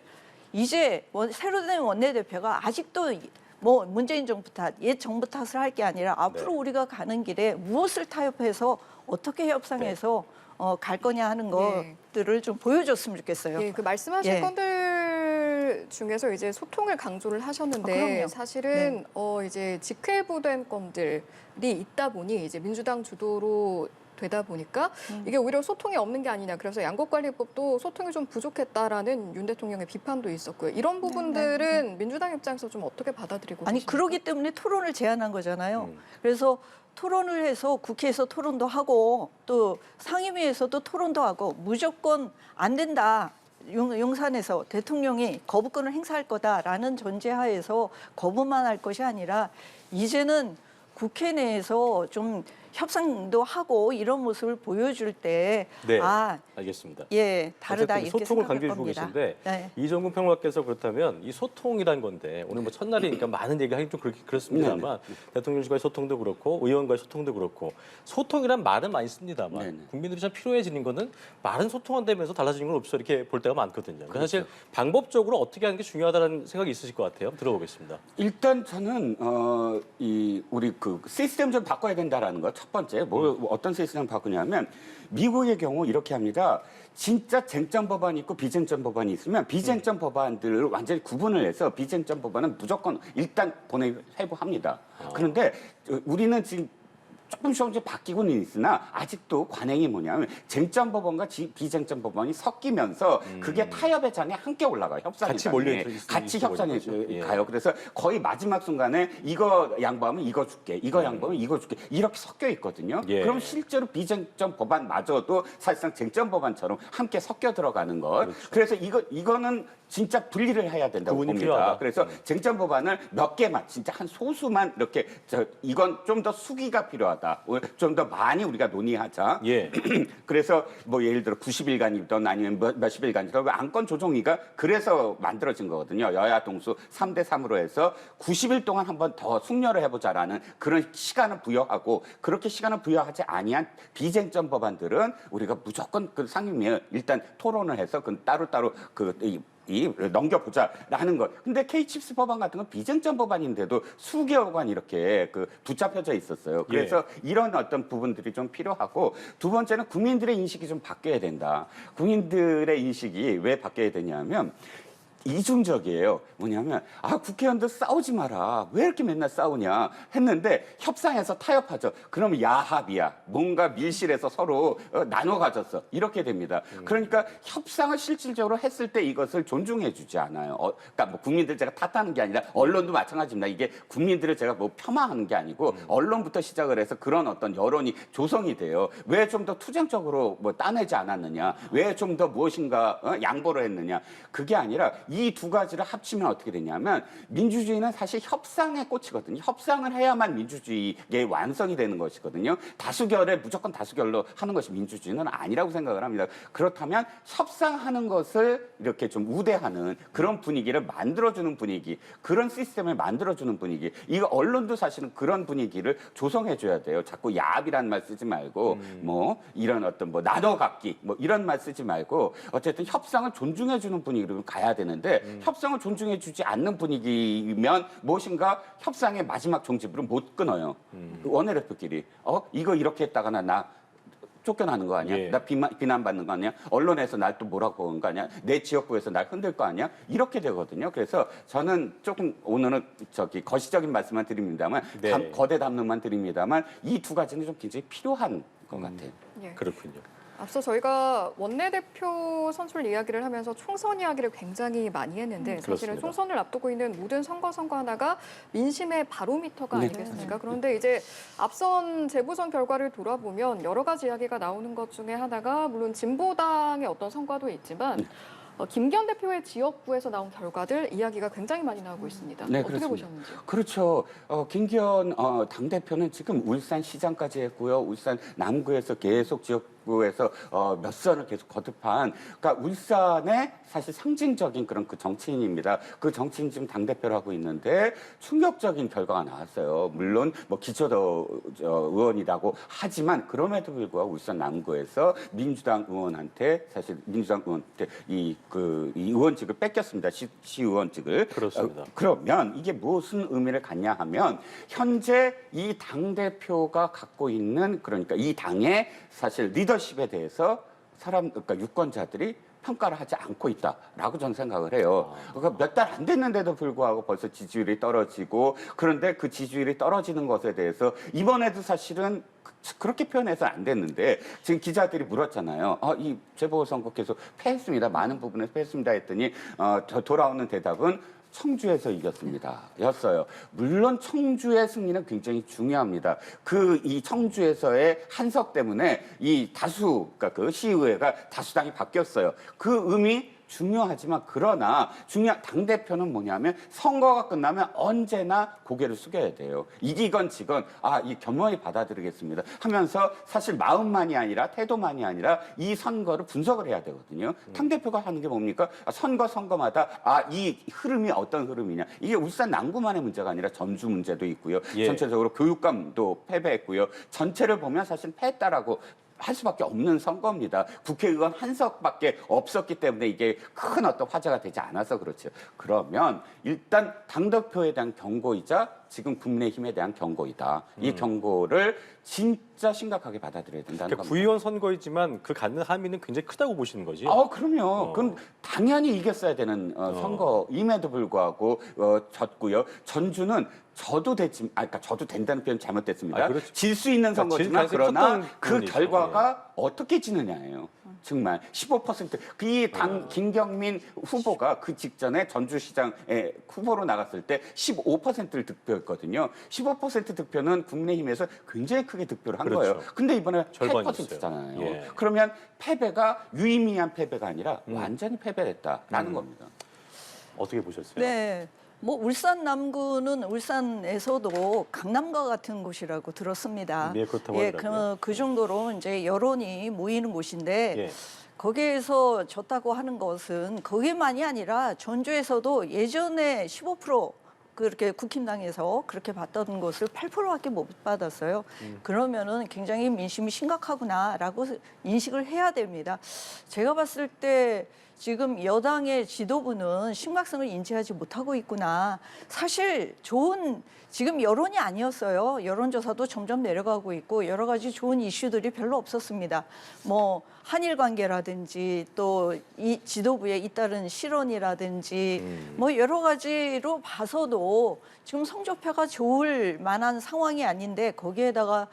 이제 새로 된 원내대표가 아직도 문재인 정부 탓, 옛 정부 탓을 할 게 아니라 앞으로 네. 우리가 가는 길에 무엇을 타협해서 어떻게 협상해서 갈 거냐 하는 네. 것들을 좀 보여줬으면 좋겠어요. 예, 그 말씀하신 예. 건들 중에서 이제 소통을 강조를 하셨는데 그럼요. 사실은 이제 직회부된 건들이 있다 보니 이제 민주당 주도로 되다 보니까 이게 오히려 소통이 없는 게 아니냐. 그래서 양곡관리법도 소통이 좀 부족했다라는 윤 대통령의 비판도 있었고요. 이런 부분들은 민주당 입장에서 좀 어떻게 받아들이고 아니 계십니까? 그러기 때문에 토론을 제안한 거잖아요. 음. 그래서 토론을 해서 국회에서 토론도 하고 또 상임위에서도 토론도 하고 무조건 안 된다. 용산에서 대통령이 거부권을 행사할 거다라는 전제하에서 거부만 할 것이 아니라 이제는 국회 내에서 좀 협상도 하고 이런 모습을 보여줄 때 네. 알겠습니다. 다르다 어쨌든 이렇게 소통을 생각할 강조해 주고 겁니다. 계신데 네. 이정근 평론가께서 그렇다면 이 소통이란 건데 오늘 뭐 첫날이니까 많은 얘기하기 좀 그렇습니다만 대통령과의 소통도 그렇고 의원과의 소통도 그렇고 소통이란 말은 많이 씁니다만 네네. 국민들이 참 필요해지는 거는 말은 소통한다면서 달라지는 건 없어 이렇게 볼 때가 많거든요. 사실 방법적으로 어떻게 하는 게 중요하다는 생각이 있으실 것 같아요. 들어보겠습니다. 일단 저는 우리 그 시스템 좀 바꿔야 된다라는 거 첫 번째 어떤 시스템 바꾸냐면 미국의 경우 이렇게 합니다. 진짜 쟁점 법안이 있고 비쟁점 법안이 있으면 비쟁점 법안들을 완전히 구분을 해서 비쟁점 법안은 무조건 일단 회부합니다. 그런데 우리는 지금 조금씩 바뀌고는 있으나 아직도 관행이 뭐냐면 쟁점 법원과 비쟁점 법원이 섞이면서 그게 타협의 장에 함께 올라가요. 협상의 같이 장에. 몰려 같이 있어 협상에 버리는 거죠. 예. 가요. 그래서 거의 마지막 순간에 이거 양보하면 이거 줄게, 이거 양보하면 이거 줄게 이렇게 섞여 있거든요. 예. 그럼 실제로 비쟁점 법안마저도 사실상 쟁점 법안처럼 함께 섞여 들어가는 것. 그래서 이거는 진짜 분리를 해야 된다고 구분이 봅니다. 필요하다. 그래서 쟁점 법안을 몇 개만 진짜 한 소수만 이렇게 이건 좀 더 수기가 필요하다. 좀 더 많이 우리가 논의하자. 예. 그래서 뭐 예를 들어 90일간이든 아니면 몇십 일간이든 안건 조정위가 그래서 만들어진 거거든요. 여야 동수 3대 3으로 해서 90일 동안 한 번 더 숙려를 해보자라는 그런 시간을 부여하고 그렇게 시간을 부여하지 아니한 비쟁점 법안들은 우리가 무조건 그 상임위에 일단 토론을 해서 그 따로따로 넘겨보자라는 것. 근데 K-칩스 법안 같은 건 비쟁점 법안인데도 수개월간 이렇게 붙잡혀져 있었어요. 그래서 이런 어떤 부분들이 좀 필요하고 두 번째는 국민들의 인식이 좀 바뀌어야 된다. 국민들의 인식이 왜 바뀌어야 되냐면 이중적이에요. 뭐냐면 국회의원들 싸우지 마라. 왜 이렇게 맨날 싸우냐 했는데 협상에서 타협하죠. 그러면 야합이야. 뭔가 밀실에서 서로 나눠 가졌어. 이렇게 됩니다. 그러니까 협상을 실질적으로 했을 때 이것을 존중해 주지 않아요. 그러니까 뭐 국민들 제가 탓하는 게 아니라 언론도 마찬가지입니다. 이게 국민들을 제가 뭐 폄하하는 게 아니고 언론부터 시작을 해서 그런 어떤 여론이 조성이 돼요. 왜 좀 더 투쟁적으로 뭐 따내지 않았느냐. 왜 좀 더 무엇인가 양보를 했느냐. 그게 아니라 이 두 가지를 합치면 어떻게 되냐면 민주주의는 사실 협상의 꽃이거든요. 협상을 해야만 민주주의의 완성이 되는 것이거든요. 다수결에 무조건 다수결로 하는 것이 민주주의는 아니라고 생각을 합니다. 그렇다면 협상하는 것을 이렇게 좀 우대하는 그런 분위기를 만들어주는 분위기, 그런 시스템을 만들어주는 분위기. 이거 언론도 사실은 그런 분위기를 조성해줘야 돼요. 자꾸 야합이라는 말 쓰지 말고 뭐 이런 어떤 뭐 나눠 갖기 뭐 이런 말 쓰지 말고 어쨌든 협상을 존중해주는 분위기로 가야 되는데 협상을 존중해주지 않는 분위기면 무엇인가 협상의 마지막 종집으로 못 끊어요. 원내대표끼리 이거 이렇게 했다가나 나 쫓겨나는 거 아니야? 예. 나 비난받는 거 아니야? 언론에서 날 또 뭐라고 보는 거 아니야? 내 지역구에서 날 흔들 거 아니야? 이렇게 되거든요. 그래서 저는 조금 오늘은 거시적인 말씀만 드립니다만 네. 거대 담론만 드립니다만 이 두 가지는 좀 굉장히 필요한 것 같아요. 예. 그렇군요. 앞서 저희가 원내대표 선출 이야기를 하면서 총선 이야기를 굉장히 많이 했는데 사실은 그렇습니다. 총선을 앞두고 있는 모든 선거 하나가 민심의 바로미터가 네. 아니겠습니까? 그런데 이제 앞선 재보선 결과를 돌아보면 여러 가지 이야기가 나오는 것 중에 하나가 물론 진보당의 어떤 성과도 있지만 김기현 대표의 지역구에서 나온 결과들 이야기가 굉장히 많이 나오고 있습니다. 네, 어떻게 그렇습니다. 보셨는지요? 그렇죠. 김기현 당대표는 지금 울산 시장까지 했고요. 울산 남구에서 계속 지역구에서 몇 선을 계속 거듭한, 그러니까 울산의 사실 상징적인 그런 그 정치인입니다. 그 정치인 지금 당대표를 하고 있는데 충격적인 결과가 나왔어요. 물론 뭐 기초도 의원이라고 하지만 그럼에도 불구하고 울산 남구에서 민주당 의원한테 이 의원직을 뺏겼습니다. 시의원직을. 그렇습니다. 그러면 이게 무슨 의미를 갖냐 하면 현재 이 당대표가 갖고 있는 그러니까 이 당의 사실 리더십에 대해서 그러니까 유권자들이 평가를 하지 않고 있다라고 저는 생각을 해요. 그러니까 몇 달 안 됐는데도 불구하고 벌써 지지율이 떨어지고 그런데 그 지지율이 떨어지는 것에 대해서 이번에도 사실은 그렇게 표현해서 안 됐는데 지금 기자들이 물었잖아요. 이 재보선거 계속 패했습니다. 많은 부분에서 패했습니다 했더니 돌아오는 대답은 청주에서 이겼습니다. 였어요. 물론 청주의 승리는 굉장히 중요합니다. 이 청주에서의 한석 때문에 그러니까 그 시의회가 다수당이 바뀌었어요. 그 의미 중요하지만 그러나 당대표는 뭐냐면 선거가 끝나면 언제나 고개를 숙여야 돼요. 이기건 지건 이 겸허히 받아들이겠습니다 하면서 사실 마음만이 아니라 태도만이 아니라 이 선거를 분석을 해야 되거든요. 당대표가 하는 게 뭡니까? 선거마다 이 흐름이 어떤 흐름이냐. 이게 울산 남구만의 문제가 아니라 전주 문제도 있고요. 예. 전체적으로 교육감도 패배했고요. 전체를 보면 사실 패했다라고 할 수밖에 없는 선거입니다. 국회의원 한석밖에 없었기 때문에 이게 큰 어떤 화제가 되지 않아서 그렇죠. 그러면 일단 당대표에 대한 경고이자 지금 국민의힘에 대한 경고이다. 이 경고를 진짜 심각하게 받아들여야 된다는 그러니까 겁니다. 구의원 선거이지만 그 갖는 함의는 굉장히 크다고 보시는 거죠? 그럼요. 그건 당연히 이겼어야 되는 선거임에도 불구하고 졌고요. 전주는 저도 된다는 표현 잘못됐습니다. 그렇죠. 질 수 있는 그러니까 선거지만 질 그러나 가능성이 컸던 그 부분이죠. 결과가 어떻게 지느냐예요. 정말 15% 김경민 후보가 그 직전에 전주시장에 후보로 나갔을 때 15%를 득표했거든요. 15% 득표는 국민의힘에서 굉장히 크게 득표를 한 그렇죠. 거예요. 근데 이번에 절반이었어요. 8%잖아요. 예. 그러면 패배가 유의미한 패배가 아니라 완전히 패배했다라는 겁니다. 어떻게 보셨어요? 네. 뭐 울산 남구는 울산에서도 강남과 같은 곳이라고 들었습니다. 네, 그렇다고 하더라고요. 그 정도로 이제 여론이 모이는 곳인데 예. 거기에서 졌다고 하는 것은 거기만이 아니라 전주에서도 예전에 15% 그렇게 국힘당에서 그렇게 받던 것을 8%밖에 못 받았어요. 그러면은 굉장히 민심이 심각하구나라고 인식을 해야 됩니다. 제가 봤을 때 지금 여당의 지도부는 심각성을 인지하지 못하고 있구나. 사실 지금 여론이 아니었어요. 여론조사도 점점 내려가고 있고 여러 가지 좋은 이슈들이 별로 없었습니다. 뭐 한일 관계라든지 또 이 지도부에 잇따른 실언이라든지 뭐 여러 가지로 봐서도 지금 성적표가 좋을 만한 상황이 아닌데 거기에다가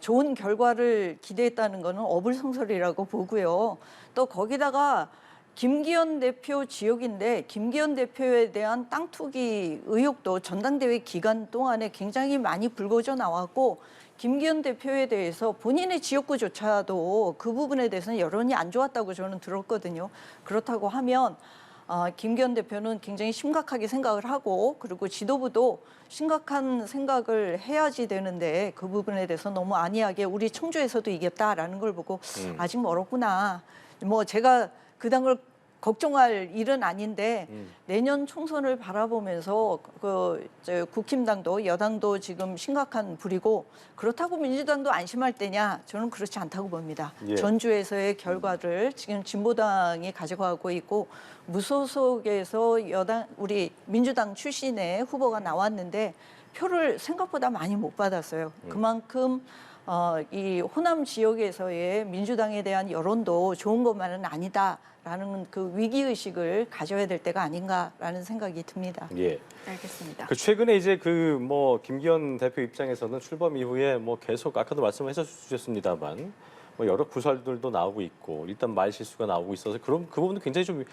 좋은 결과를 기대했다는 것은 어불성설이라고 보고요. 또 거기다가 김기현 대표 지역인데 김기현 대표에 대한 땅 투기 의혹도 전당대회 기간 동안에 굉장히 많이 불거져 나왔고 김기현 대표에 대해서 본인의 지역구조차도 그 부분에 대해서는 여론이 안 좋았다고 저는 들었거든요. 그렇다고 하면 김기현 대표는 굉장히 심각하게 생각을 하고 그리고 지도부도 심각한 생각을 해야지 되는데 그 부분에 대해서 너무 안이하게 우리 청주에서도 이겼다라는 걸 보고 아직 멀었구나. 뭐 제가 그 당을 걱정할 일은 아닌데 내년 총선을 바라보면서 국힘당도 여당도 지금 심각한 불이고 그렇다고 민주당도 안심할 때냐 저는 그렇지 않다고 봅니다. 예. 전주에서의 결과를 지금 진보당이 가져가고 있고 무소속에서 여당 우리 민주당 출신의 후보가 나왔는데 표를 생각보다 많이 못 받았어요. 그만큼 이 호남 지역에서의 민주당에 대한 여론도 좋은 것만은 아니다라는 그 위기의식을 가져야 될 때가 아닌가라는 생각이 듭니다. 예. 알겠습니다. 그 최근에 이제 그 뭐 김기현 대표 입장에서는 출범 이후에 뭐 계속 아까도 말씀해 주셨습니다만 뭐 여러 구설들도 나오고 있고 일단 말 실수가 나오고 있어서 그럼 그 부분도 굉장히 좀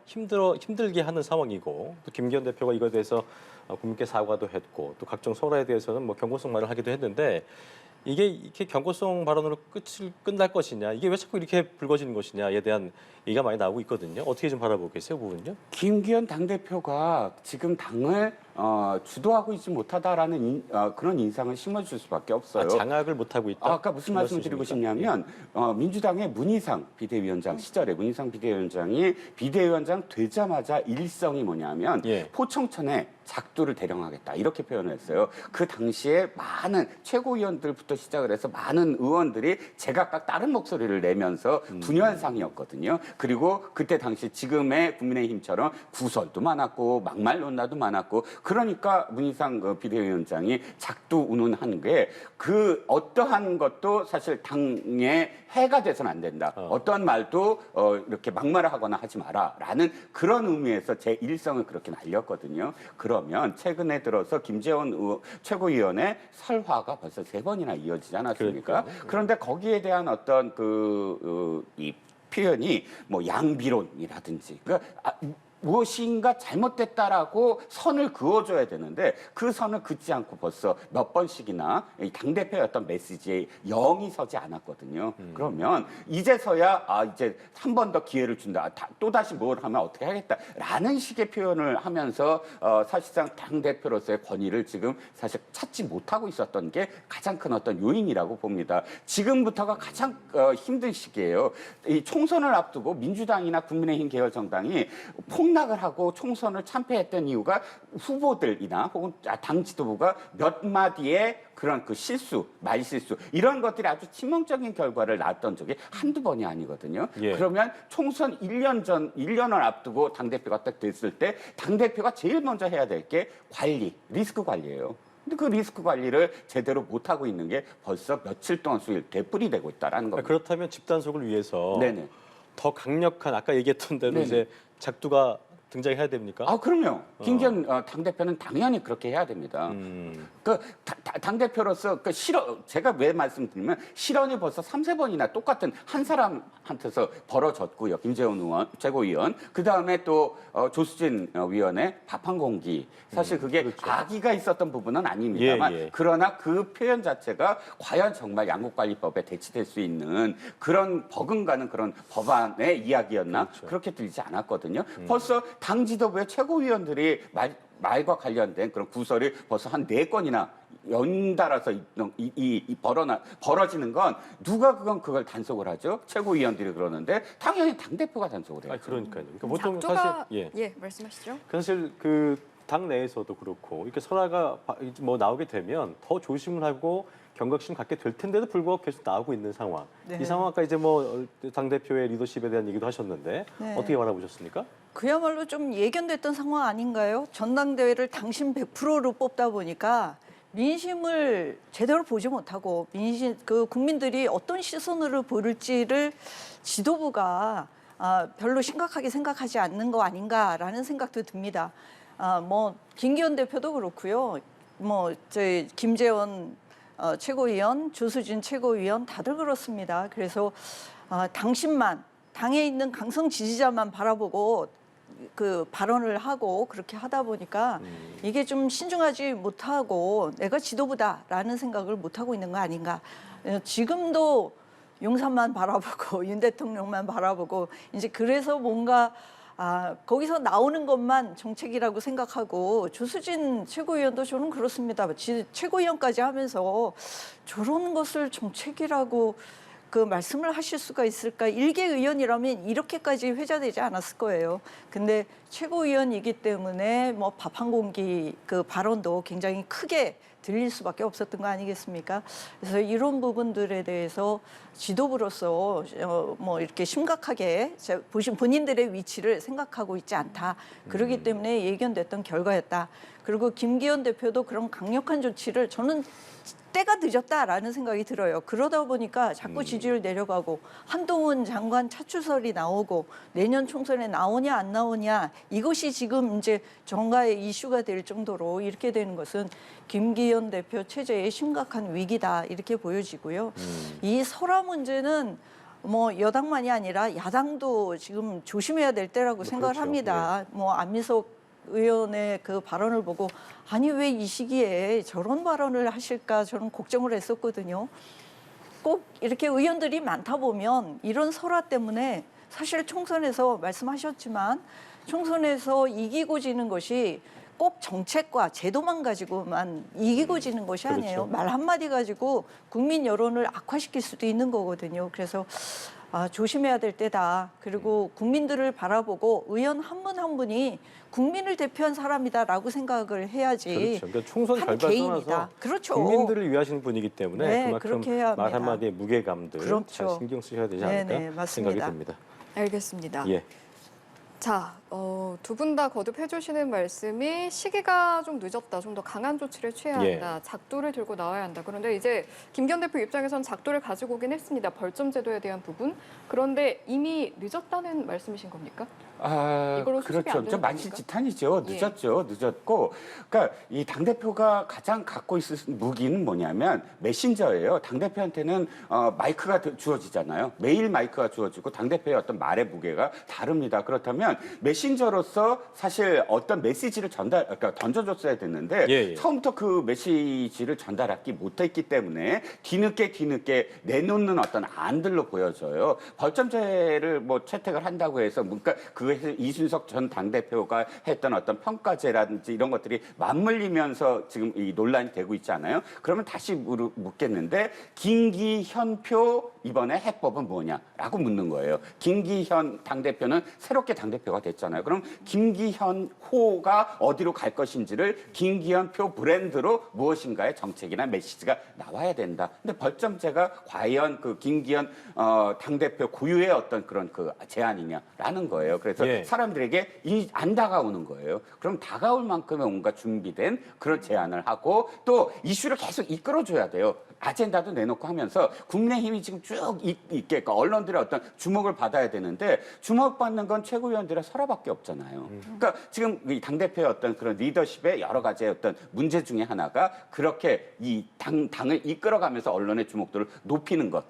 힘들게 하는 상황이고 또 김기현 대표가 이거에 대해서 국민께 사과도 했고 또 각종 설화에 대해서는 뭐 경고성 말을 하기도 했는데 이게 이렇게 경고성 발언으로 끝날 것이냐 이게 왜 자꾸 이렇게 불거지는 것이냐에 대한 얘기가 많이 나오고 있거든요. 어떻게 좀 바라보고 계세요, 그 부분요? 김기현 당대표가 지금 당을 주도하고 있지 못하다라는 그런 인상을 심어줄 수밖에 없어요. 장악을 못하고 있다. 아까 무슨 말씀 드리고 싶냐면 민주당의 문희상 비대위원장 시절에 문희상 비대위원장이 비대위원장 되자마자 일성이 뭐냐면 예. 포청천에 작두를 대령하겠다 이렇게 표현을 했어요. 그 당시에 많은 최고위원들부터 시작을 해서 많은 의원들이 제각각 다른 목소리를 내면서 분열상이었거든요. 그리고 그때 당시 지금의 국민의힘처럼 구설도 많았고 막말 논란도 많았고 그러니까 문희상 비대위원장이 작두 운운한 게 그 어떠한 것도 사실 당에 해가 돼서는 안 된다. 어떠한 말도 이렇게 막말을 하거나 하지 마라라는 그런 의미에서 제 일성을 그렇게 날렸거든요. 그러면 최근에 들어서 김재원 최고위원의 설화가 벌써 3번이나 이어지지 않았습니까? 그렇죠. 그런데 거기에 대한 어떤 이 표현이 뭐 양비론이라든지 그러니까 무엇인가 잘못됐다라고 선을 그어줘야 되는데 그 선을 긋지 않고 벌써 몇 번씩이나 당대표의 어떤 메시지에 영이 서지 않았거든요. 그러면 이제서야 이제 한 번 더 기회를 준다. 또다시 뭘 하면 어떻게 하겠다라는 식의 표현을 하면서 사실상 당대표로서의 권위를 지금 사실 찾지 못하고 있었던 게 가장 큰 어떤 요인이라고 봅니다. 지금부터가 가장 힘든 시기예요. 이 총선을 앞두고 민주당이나 국민의힘 계열 정당이 폭락을 하고 총선을 참패했던 이유가 후보들이나 혹은 당 지도부가 몇 마디의 그런 그 실수, 말실수 이런 것들이 아주 치명적인 결과를 낳았던 적이 한두 번이 아니거든요. 예. 그러면 총선 1년을 앞두고 당대표가 딱 됐을 때 당대표가 제일 먼저 해야 될 게 관리, 리스크 관리예요. 근데 그 리스크 관리를 제대로 못하고 있는 게 벌써 며칠 동안 수일 되풀이되고 있다라는 겁니다. 그렇다면 집단속을 위해서 네네. 더 강력한 아까 얘기했던 대로 네네. 이제 작두가 등장해야 됩니까? 그럼요. 김기현 당대표는 당연히 그렇게 해야 됩니다. 그 당대표로서 제가 왜 말씀드리면 실언이 벌써 3-4번이나 똑같은 한 사람한테서 벌어졌고요. 김재원 의원, 최고위원. 그다음에 또 조수진 위원의 밥 한 공기. 사실 그게 그렇죠. 악의가 있었던 부분은 아닙니다만 예. 그러나 그 표현 자체가 과연 정말 양국관리법에 대치될 수 있는 그런 버금가는 그런 법안의 이야기였나? 그렇죠. 그렇게 들리지 않았거든요. 벌써 당 지도부의 최고위원들이 말과 관련된 그런 구설이 벌써 한 4건이나 연달아서 벌어지는 건 누가 그걸 단속을 하죠? 최고위원들이 그러는데 당연히 당대표가 단속을 해요. 그러니까요. 그러니까 보통 작두가 사실 말씀하시죠. 사실 그 당 내에서도 그렇고 이렇게 설화가 뭐 나오게 되면 더 조심을 하고 경각심 갖게 될 텐데도 불구하고 계속 나오고 있는 상황. 네. 이 상황 아까 이제 뭐 당 대표의 리더십에 대한 얘기도 하셨는데 네. 어떻게 바라보셨습니까? 그야말로 좀 예견됐던 상황 아닌가요? 전당대회를 당신 100%로 뽑다 보니까 민심을 제대로 보지 못하고 국민들이 어떤 시선으로 볼지를 지도부가 별로 심각하게 생각하지 않는 거 아닌가라는 생각도 듭니다. 뭐 김기현 대표도 그렇고요. 뭐 저희 김재원 최고위원, 조수진 최고위원 다들 그렇습니다. 그래서 당신만 당에 있는 강성 지지자만 바라보고 그 발언을 하고 그렇게 하다 보니까 이게 좀 신중하지 못하고 내가 지도부다라는 생각을 못하고 있는 거 아닌가. 지금도 용산만 바라보고 윤 대통령만 바라보고 이제 그래서 뭔가 거기서 나오는 것만 정책이라고 생각하고 조수진 최고위원도 저는 그렇습니다. 최고위원까지 하면서 저런 것을 정책이라고 그 말씀을 하실 수가 있을까? 일개 의원이라면 이렇게까지 회자되지 않았을 거예요. 근데 최고위원이기 때문에 뭐 밥 한 공기 그 발언도 굉장히 크게 들릴 수밖에 없었던 거 아니겠습니까? 그래서 이런 부분들에 대해서 지도부로서 뭐 이렇게 심각하게 보신 본인들의 위치를 생각하고 있지 않다. 그렇기 때문에 예견됐던 결과였다. 그리고 김기현 대표도 그런 강력한 조치를 저는 때가 늦었다라는 생각이 들어요. 그러다 보니까 자꾸 지지율 내려가고 한동훈 장관 차출설이 나오고 내년 총선에 나오냐 안 나오냐 이것이 지금 이제 정가의 이슈가 될 정도로 이렇게 되는 것은 김기현 대표 체제의 심각한 위기다 이렇게 보여지고요. 이 설화 문제는 뭐 여당만이 아니라 야당도 지금 조심해야 될 때라고 생각을 그렇죠. 합니다. 뭐 안민석 의원의 그 발언을 보고 아니 왜 이 시기에 저런 발언을 하실까 저는 걱정을 했었거든요. 꼭 이렇게 의원들이 많다 보면 이런 설화 때문에 사실 총선에서 말씀하셨지만 총선에서 이기고 지는 것이 꼭 정책과 제도만 가지고만 이기고 지는 것이 아니에요. 그렇죠. 말 한마디 가지고 국민 여론을 악화시킬 수도 있는 거거든요. 그래서 조심해야 될 때다. 그리고 국민들을 바라보고 의원 한 분 한 분이 국민을 대표한 사람이다라고 생각을 해야지. 그렇죠. 그러니까 총선 한 결과를 개인이다. 떠나서 그렇죠. 국민들을 위하시는 분이기 때문에 네, 그만큼 그렇게 해야 말 합니다. 한마디의 무게감들 그렇죠. 잘 신경 쓰셔야 되지 않을까 네네, 맞습니다. 생각이 듭니다. 알겠습니다. 예. 자, 두 분 다 거듭해 주시는 말씀이 시기가 좀 늦었다. 좀 더 강한 조치를 취해야 예. 한다. 작도를 들고 나와야 한다. 그런데 이제 김기현 대표 입장에선 작도를 가지고 오긴 했습니다. 벌점 제도에 대한 부분. 그런데 이미 늦었다는 말씀이신 겁니까? 이걸로 수습이 안 그렇죠. 되는 좀 겁니까? 만시지탄이죠. 예. 늦었죠. 늦었고, 그러니까 이 당 대표가 가장 갖고 있을 무기는 뭐냐면 메신저예요. 당 대표한테는 마이크가 주어지잖아요. 매일 마이크가 주어지고 당 대표의 어떤 말의 무게가 다릅니다. 그렇다면 메신저로서 사실 어떤 메시지를 그러니까 던져줬어야 됐는데 예. 처음부터 그 메시지를 전달하기 못했기 때문에 뒤늦게 내놓는 어떤 안들로 보여져요. 벌점제를 뭐 채택을 한다고 해서 그러니까 그것에서 이준석 전 당대표가 했던 어떤 평가제라든지 이런 것들이 맞물리면서 지금 이 논란이 되고 있지 않아요? 그러면 다시 묻겠는데 김기현표 이번에 해법은 뭐냐라고 묻는 거예요. 김기현 당대표는 새롭게 당대표가 됐잖아요. 그럼 김기현호가 어디로 갈 것인지를 김기현표 브랜드로 무엇인가의 정책이나 메시지가 나와야 된다. 근데 벌점제가 과연 그 김기현 당대표 고유의 어떤 그런 그 제안이냐라는 거예요. 그래서 예. 사람들에게 안 다가오는 거예요. 그럼 다가올 만큼의 뭔가 준비된 그런 제안을 하고 또 이슈를 계속 이끌어줘야 돼요. 아젠다도 내놓고 하면서 국민의힘이 지금 쭉 있게 그러니까 언론들의 어떤 주목을 받아야 되는데 주목받는 건 최고위원들의 설화밖에 없잖아요. 그러니까 지금 이 당대표의 어떤 그런 리더십의 여러 가지의 어떤 문제 중에 하나가 그렇게 이 당을 이끌어가면서 언론의 주목도를 높이는 것.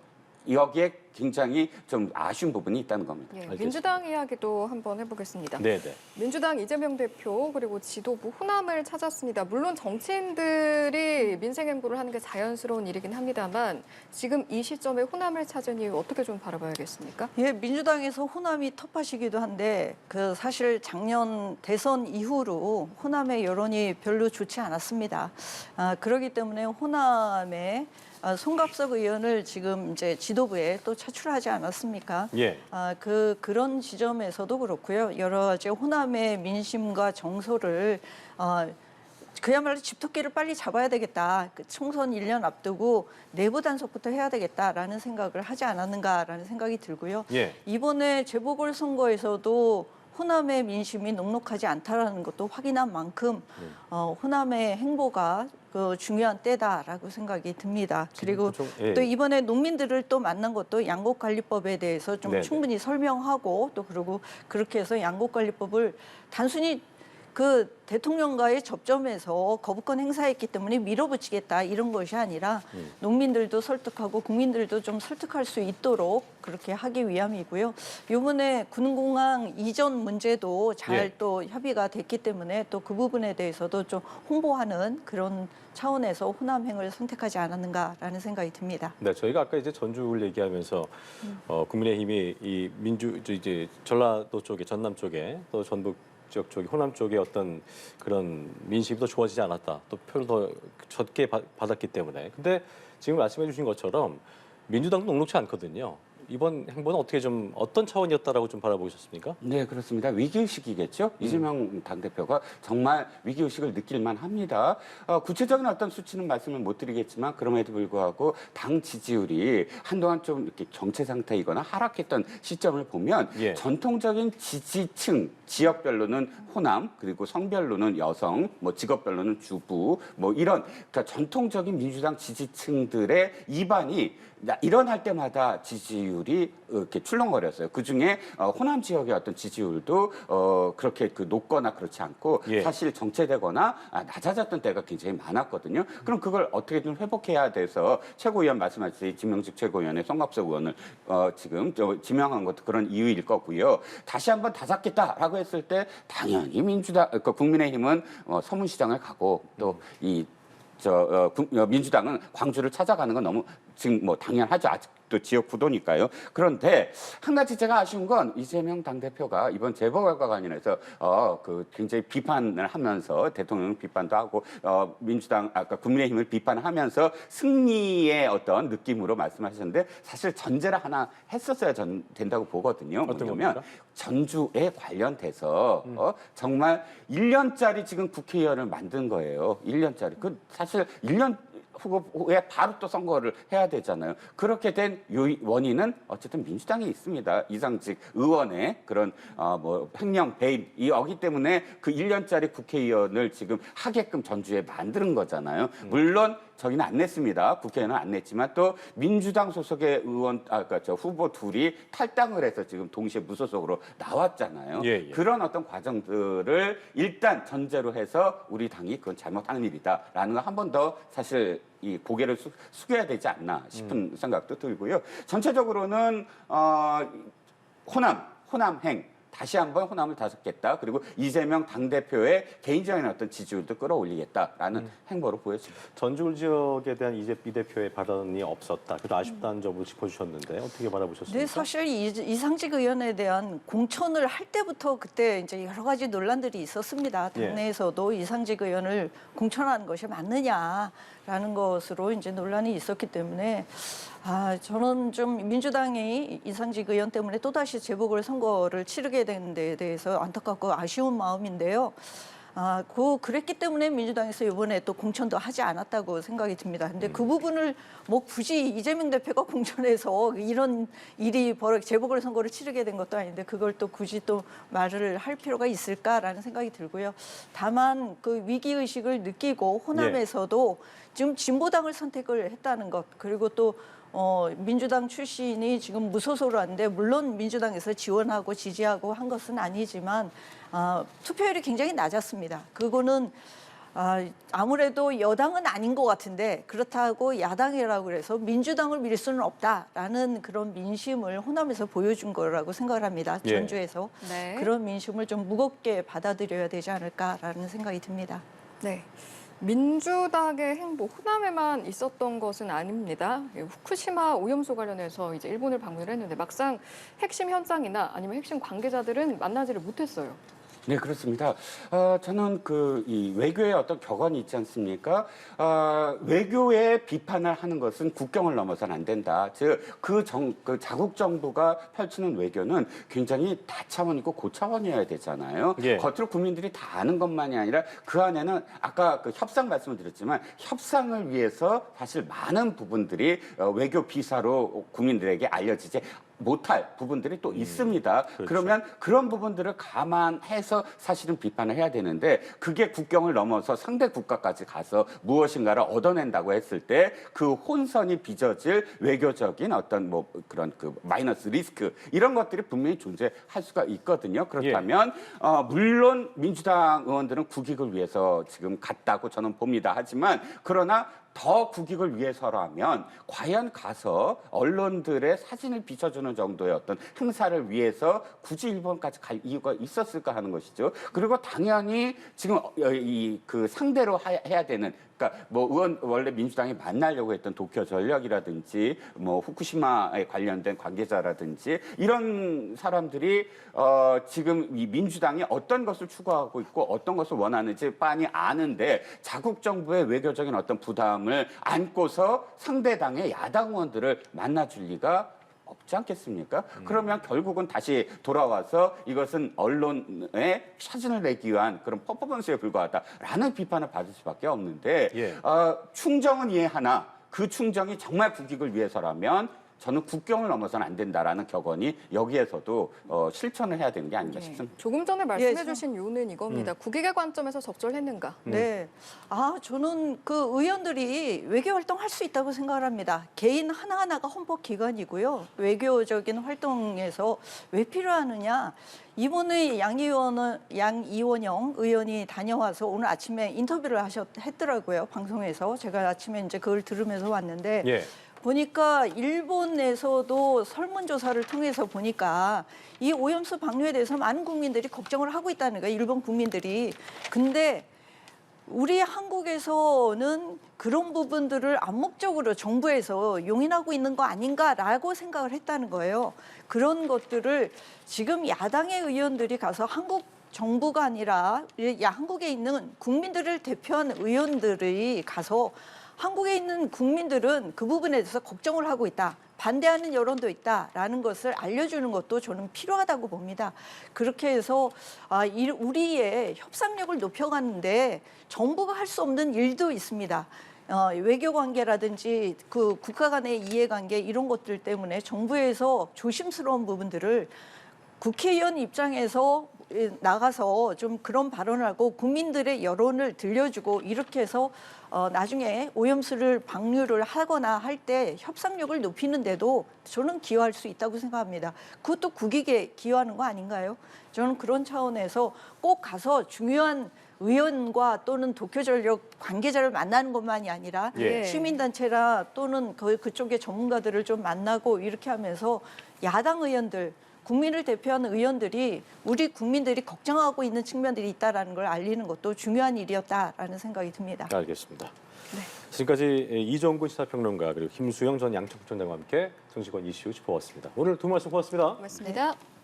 여기에 굉장히 좀 아쉬운 부분이 있다는 겁니다. 예, 알겠습니다. 민주당 이야기도 한번 해보겠습니다. 네. 민주당 이재명 대표 그리고 지도부 호남을 찾았습니다. 물론 정치인들이 민생 행보를 하는 게 자연스러운 일이긴 합니다만 지금 이 시점에 호남을 찾은 이유 어떻게 좀 바라봐야겠습니까? 예, 민주당에서 호남이 텃밭이기도 한데 그 사실 작년 대선 이후로 호남의 여론이 별로 좋지 않았습니다. 그렇기 때문에 호남에 송갑석 의원을 지금 이제 지도부에 또 차출하지 않았습니까? 예. 그런 지점에서도 그렇고요. 여러 가지 호남의 민심과 정서를 그야말로 집토끼를 빨리 잡아야 되겠다. 총선 1년 앞두고 내부 단속부터 해야 되겠다라는 생각을 하지 않았는가라는 생각이 들고요. 예. 이번에 재보궐선거에서도 호남의 민심이 녹록하지 않다라는 것도 확인한 만큼 호남의 행보가 그 중요한 때다라고 생각이 듭니다. 그리고 예. 또 이번에 농민들을 또 만난 것도 양곡관리법에 대해서 좀 네네. 충분히 설명하고 또 그리고 그렇게 해서 양곡관리법을 단순히 그 대통령과의 접점에서 거부권 행사했기 때문에 밀어붙이겠다 이런 것이 아니라 농민들도 설득하고 국민들도 좀 설득할 수 있도록 그렇게 하기 위함이고요. 이번에 군공항 이전 문제도 잘 예. 또 협의가 됐기 때문에 또 그 부분에 대해서도 좀 홍보하는 그런 차원에서 호남행을 선택하지 않았는가라는 생각이 듭니다. 네, 저희가 아까 이제 전주를 얘기하면서 국민의힘이 이 이제 전라도 쪽에 전남 쪽에 또 전북 지역 쪽에 호남 쪽에 어떤 그런 민심이 더 좋아지지 않았다. 또 표를 더 적게 받았기 때문에. 근데 지금 말씀해 주신 것처럼 민주당도 녹록치 않거든요. 이번 행보는 어떻게 좀 어떤 차원이었다라고 좀 바라보셨습니까? 네, 그렇습니다. 위기의식이겠죠. 이재명 당대표가 정말 위기의식을 느낄만 합니다. 구체적인 어떤 수치는 말씀을 못 드리겠지만 그럼에도 불구하고 당 지지율이 한동안 좀 이렇게 정체 상태이거나 하락했던 시점을 보면 예. 전통적인 지지층, 지역별로는 호남, 그리고 성별로는 여성, 뭐 직업별로는 주부, 뭐 이런 그러니까 전통적인 민주당 지지층들의 이반이 일어날 때마다 지지율이 이렇게 출렁거렸어요. 그 중에 호남 지역의 어떤 지지율도 그렇게 높거나 그렇지 않고 예. 사실 정체되거나 낮아졌던 때가 굉장히 많았거든요. 그럼 그걸 어떻게든 회복해야 돼서 최고위원 말씀하셨듯이 김명식 최고위원의 송갑석 의원을 지금 지명한 것도 그런 이유일 거고요. 다시 한번 다잡겠다라고 했을 때 당연히 국민의힘은 서문시장을 가고 또 민주당은 광주를 찾아가는 건 너무 지금 뭐 당연하죠. 아직도 지역 구도니까요. 그런데 한 가지 제가 아쉬운 건 이재명 당대표가 이번 재보궐과 관련해서 굉장히 비판을 하면서 대통령 비판도 하고 민주당 아까 국민의힘을 비판하면서 승리의 어떤 느낌으로 말씀하셨는데 사실 전제를 하나 했었어야 된다고 보거든요. 어떤 뭐냐면 겁니까? 전주에 관련돼서 정말 1년짜리 지금 국회의원을 만든 거예요. 1년짜리. 그 사실 1년 후에 바로 또 선거를 해야 되잖아요. 그렇게 된 원인은 어쨌든 민주당에 있습니다. 이상직 의원의 그런 횡령 배임이었기 때문에 그 1년짜리 국회의원을 지금 하게끔 전주에 만드는 거잖아요. 물론 저기는 안 냈습니다. 국회의원은 안 냈지만 또 민주당 소속의 의원, 후보 둘이 탈당을 해서 지금 동시에 무소속으로 나왔잖아요. 예, 예. 그런 어떤 과정들을 일단 전제로 해서 우리 당이 그건 잘못한 일이다라는 거 한 번 더 사실 이 고개를 숙여야 되지 않나 싶은 생각도 들고요. 전체적으로는 호남행. 다시 한번 호남을 다잡겠다. 그리고 이재명 당대표의 개인적인 어떤 지지율도 끌어올리겠다라는 행보로 보였습니다. 전주 지역에 대한 이 대표의 발언이 없었다. 그래도 아쉽다는 점을 짚어주셨는데 어떻게 바라보셨습니까? 네, 사실 이상직 의원에 대한 공천을 할 때부터 그때 이제 여러 가지 논란들이 있었습니다. 예. 당내에서도 이상직 의원을 공천하는 것이 맞느냐라는 것으로 이제 논란이 있었기 때문에 저는 좀 민주당이 이상직 의원 때문에 또다시 재보궐 선거를 치르게 된 데에 대해서 안타깝고 아쉬운 마음인데요. 그랬기 때문에 민주당에서 이번에 또 공천도 하지 않았다고 생각이 듭니다. 근데 그 부분을 뭐 굳이 이재명 대표가 공천해서 이런 일이 재보궐 선거를 치르게 된 것도 아닌데 그걸 또 굳이 또 말을 할 필요가 있을까라는 생각이 들고요. 다만 그 위기의식을 느끼고 호남에서도 지금 진보당을 선택을 했다는 것 그리고 또 민주당 출신이 지금 무소속으로 왔는데 물론 민주당에서 지원하고 지지하고 한 것은 아니지만 투표율이 굉장히 낮았습니다. 그거는 아무래도 여당은 아닌 것 같은데 그렇다고 야당이라고 해서 민주당을 밀 수는 없다라는 그런 민심을 호남에서 보여준 거라고 생각을 합니다. 예. 전주에서. 네. 그런 민심을 좀 무겁게 받아들여야 되지 않을까라는 생각이 듭니다. 네. 민주당의 행보 호남에만 있었던 것은 아닙니다. 후쿠시마 오염수 관련해서 이제 일본을 방문을 했는데 막상 핵심 현장이나 아니면 핵심 관계자들은 만나지를 못했어요. 네, 그렇습니다. 저는 이 외교의 어떤 격언이 있지 않습니까? 외교의 비판을 하는 것은 국경을 넘어서는 안 된다. 즉, 그 자국 정부가 펼치는 외교는 굉장히 다차원이고 고차원이어야 되잖아요. 예. 겉으로 국민들이 다 아는 것만이 아니라 그 안에는 아까 그 협상 말씀을 드렸지만 협상을 위해서 사실 많은 부분들이 외교 비사로 국민들에게 알려지지 못할 부분들이 또 있습니다. 그렇죠. 그러면 그런 부분들을 감안해서 사실은 비판을 해야 되는데 그게 국경을 넘어서 상대 국가까지 가서 무엇인가를 얻어낸다고 했을 때 그 혼선이 빚어질 외교적인 어떤 뭐 그런 그 마이너스 리스크 이런 것들이 분명히 존재할 수가 있거든요. 그렇다면 물론 민주당 의원들은 국익을 위해서 지금 갔다고 저는 봅니다. 하지만 그러나 더 국익을 위해서라면 과연 가서 언론들의 사진을 비춰주는 정도의 어떤 행사를 위해서 굳이 일본까지 갈 이유가 있었을까 하는 것이죠. 그리고 당연히 지금 이 그 상대로 해야 되는 그러니까 뭐 의원 원래 민주당이 만나려고 했던 도쿄 전력이라든지 뭐 후쿠시마에 관련된 관계자라든지 이런 사람들이 지금 이 민주당이 어떤 것을 추구하고 있고 어떤 것을 원하는지 빤히 아는데 자국 정부의 외교적인 어떤 부담을 안고서 상대 당의 야당 의원들을 만나줄 리가 없지 않겠습니까? 그러면 결국은 다시 돌아와서 이것은 언론에 사진을 내기 위한 그런 퍼포먼스에 불과하다라는 비판을 받을 수밖에 없는데 예. 충정은 이해하나 그 충정이 정말 국익을 위해서라면 저는 국경을 넘어서는 안 된다라는 격언이 여기에서도 실천을 해야 되는 게 아닌가 싶습니다. 조금 전에 말씀해주신 이유는 이겁니다. 국익의 관점에서 적절했는가? 네. 저는 그 의원들이 외교 활동할 수 있다고 생각을 합니다. 개인 하나하나가 헌법 기관이고요. 외교적인 활동에서 왜 필요하느냐? 이번에 양이원영 의원이 다녀와서 오늘 아침에 인터뷰를 했더라고요. 방송에서. 제가 아침에 이제 그걸 들으면서 왔는데 예. 보니까 일본에서도 설문조사를 통해서 보니까 이 오염수 방류에 대해서 많은 국민들이 걱정을 하고 있다는 거예요. 일본 국민들이. 근데 우리 한국에서는 그런 부분들을 암묵적으로 정부에서 용인하고 있는 거 아닌가라고 생각을 했다는 거예요. 그런 것들을 지금 야당의 의원들이 가서 한국 정부가 아니라 한국에 있는 국민들을 대표한 의원들이 가서 한국에 있는 국민들은 그 부분에 대해서 걱정을 하고 있다. 반대하는 여론도 있다라는 것을 알려주는 것도 저는 필요하다고 봅니다. 그렇게 해서 우리의 협상력을 높여가는데 정부가 할 수 없는 일도 있습니다. 외교 관계라든지 그 국가 간의 이해관계 이런 것들 때문에 정부에서 조심스러운 부분들을 국회의원 입장에서 나가서 좀 그런 발언을 하고 국민들의 여론을 들려주고 이렇게 해서 나중에 오염수를 방류를 하거나 할 때 협상력을 높이는 데도 저는 기여할 수 있다고 생각합니다. 그것도 국익에 기여하는 거 아닌가요? 저는 그런 차원에서 꼭 가서 중요한 의원과 또는 도쿄전력 관계자를 만나는 것만이 아니라 예. 시민단체나 또는 그쪽의 전문가들을 좀 만나고 이렇게 하면서 야당 의원들 국민을 대표하는 의원들이 우리 국민들이 걱정하고 있는 측면들이 있다는 걸 알리는 것도 중요한 일이었다라는 생각이 듭니다. 알겠습니다. 네. 지금까지 이종근 시사평론가 그리고 김수영 전 양천구청장과 함께 정치권 이슈 짚어봤습니다. 오늘 두 말씀 고맙습니다. 고맙습니다.